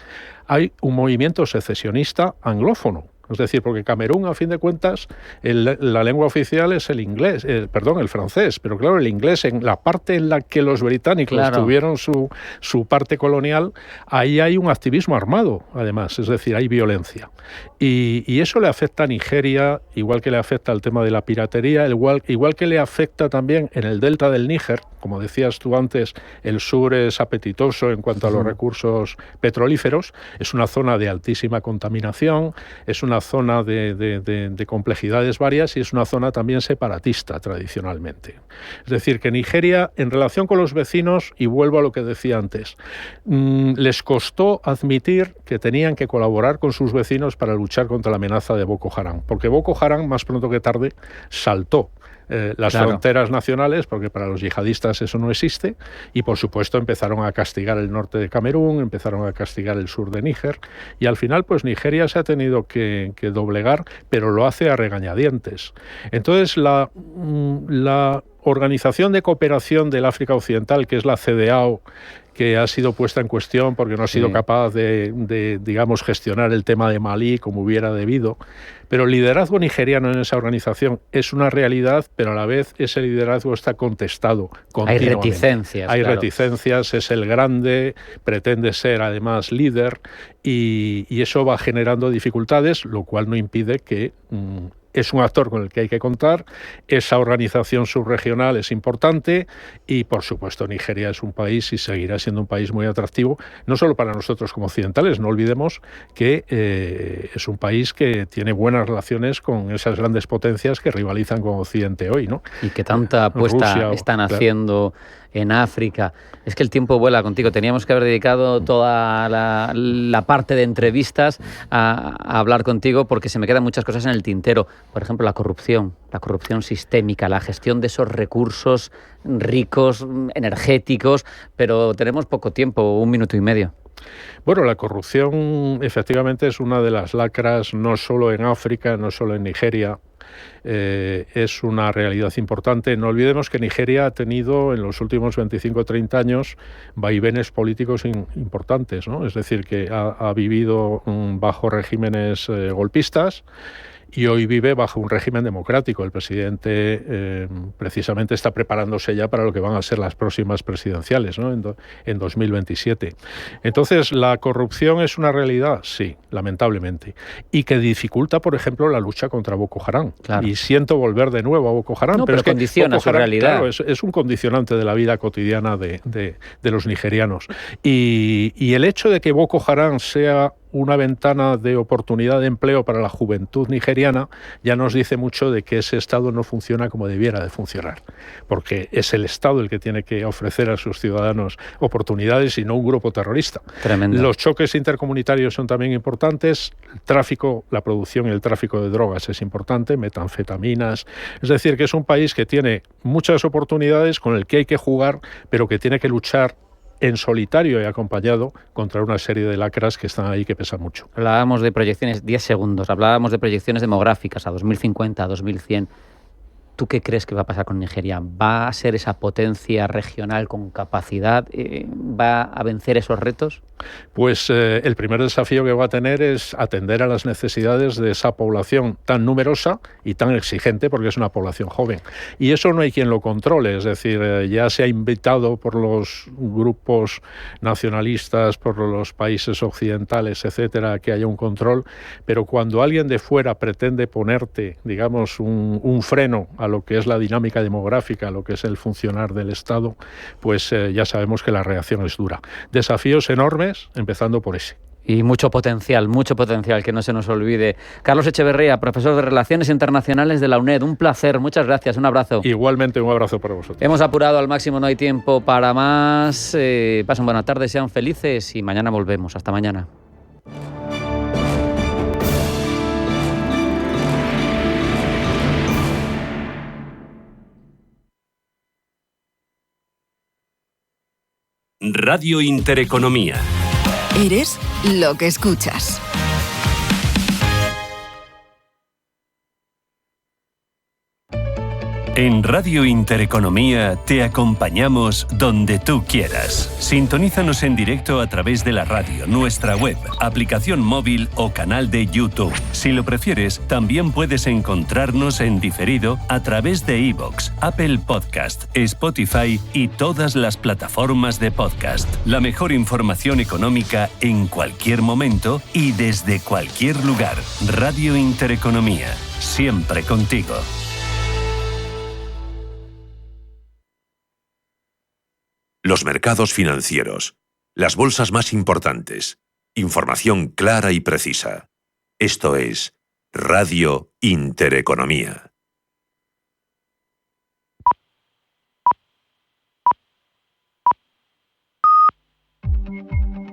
hay un movimiento secesionista anglófono. Es decir, porque Camerún, a fin de cuentas, la lengua oficial es el francés. Pero claro, el inglés, en la parte en la que los británicos tuvieron su parte colonial, ahí hay un activismo armado, además. Es decir, hay violencia. Y eso le afecta a Nigeria, igual que le afecta al tema de la piratería, igual que le afecta también en el delta del Níger. Como decías tú antes, el sur es apetitoso en cuanto a los recursos petrolíferos. Es una zona de altísima contaminación, es una zona de complejidades varias y es una zona también separatista tradicionalmente. Es decir, que Nigeria, en relación con los vecinos, y vuelvo a lo que decía antes, les costó admitir que tenían que colaborar con sus vecinos para luchar contra la amenaza de Boko Haram, porque Boko Haram, más pronto que tarde, saltó las fronteras nacionales, porque para los yihadistas eso no existe, y por supuesto empezaron a castigar el norte de Camerún, empezaron a castigar el sur de Níger, y al final pues Nigeria se ha tenido que doblegar, pero lo hace a regañadientes. Entonces la Organización de Cooperación del África Occidental, que es la CEDEAO, que ha sido puesta en cuestión porque no ha sido capaz de, digamos, gestionar el tema de Malí como hubiera debido. Pero el liderazgo nigeriano en esa organización es una realidad, pero a la vez ese liderazgo está contestado continuamente. Hay reticencias. Hay reticencias, es el grande, pretende ser además líder y eso va generando dificultades, lo cual no impide que... es un actor con el que hay que contar, esa organización subregional es importante y, por supuesto, Nigeria es un país y seguirá siendo un país muy atractivo, no solo para nosotros como occidentales, no olvidemos que es un país que tiene buenas relaciones con esas grandes potencias que rivalizan con Occidente hoy, ¿no? Y que tanta apuesta Rusia, están haciendo en África. Es que el tiempo vuela contigo. Teníamos que haber dedicado toda la parte de entrevistas a hablar contigo porque se me quedan muchas cosas en el tintero. Por ejemplo, la corrupción sistémica, la gestión de esos recursos ricos, energéticos, pero tenemos poco tiempo, 1 minuto y medio. Bueno, la corrupción efectivamente es una de las lacras, no solo en África, no solo en Nigeria. Es una realidad importante. No olvidemos que Nigeria ha tenido en los últimos 25 o 30 años vaivenes políticos importantes, ¿no? Es decir, que ha vivido bajo regímenes golpistas y hoy vive bajo un régimen democrático. El presidente precisamente está preparándose ya para lo que van a ser las próximas presidenciales, ¿no? En 2027. Entonces, ¿la corrupción es una realidad? Sí, lamentablemente. Y que dificulta, por ejemplo, la lucha contra Boko Haram. Claro. Y siento volver de nuevo a Boko Haram. No, pero es que condiciona su realidad. Claro, es un condicionante de la vida cotidiana de los nigerianos. Y el hecho de que Boko Haram sea una ventana de oportunidad de empleo para la juventud nigeriana ya nos dice mucho de que ese Estado no funciona como debiera de funcionar, porque es el Estado el que tiene que ofrecer a sus ciudadanos oportunidades y no un grupo terrorista. Tremendo. Los choques intercomunitarios son también importantes, el tráfico, la producción y el tráfico de drogas es importante, metanfetaminas, es decir, que es un país que tiene muchas oportunidades con el que hay que jugar, pero que tiene que luchar en solitario y acompañado contra una serie de lacras que están ahí que pesan mucho. Hablábamos de proyecciones, 10 segundos, hablábamos de proyecciones demográficas a 2050, a 2100. ¿Tú qué crees que va a pasar con Nigeria? ¿Va a ser esa potencia regional con capacidad? ¿Va a vencer esos retos? Pues el primer desafío que va a tener es atender a las necesidades de esa población tan numerosa y tan exigente, porque es una población joven. Y eso no hay quien lo controle, es decir, ya se ha invitado por los grupos nacionalistas, por los países occidentales, etcétera, que haya un control, pero cuando alguien de fuera pretende ponerte, digamos, un freno a lo que es la dinámica demográfica, a lo que es el funcionar del Estado, pues ya sabemos que la reacción es dura. Desafíos enormes, empezando por ese. Y mucho potencial, que no se nos olvide. Carlos Echeverría, profesor de Relaciones Internacionales de la UNED, un placer, muchas gracias, un abrazo. Igualmente, un abrazo para vosotros. Hemos apurado al máximo, no hay tiempo para más. Pasen buena tarde, sean felices y mañana volvemos. Hasta mañana. Radio Intereconomía. Eres lo que escuchas. En Radio Intereconomía te acompañamos donde tú quieras. Sintonízanos en directo a través de la radio, nuestra web, aplicación móvil o canal de YouTube. Si lo prefieres, también puedes encontrarnos en diferido a través de iVoox, Apple Podcast, Spotify y todas las plataformas de podcast. La mejor información económica en cualquier momento y desde cualquier lugar. Radio Intereconomía, siempre contigo. Los mercados financieros, las bolsas más importantes, información clara y precisa. Esto es Radio Intereconomía.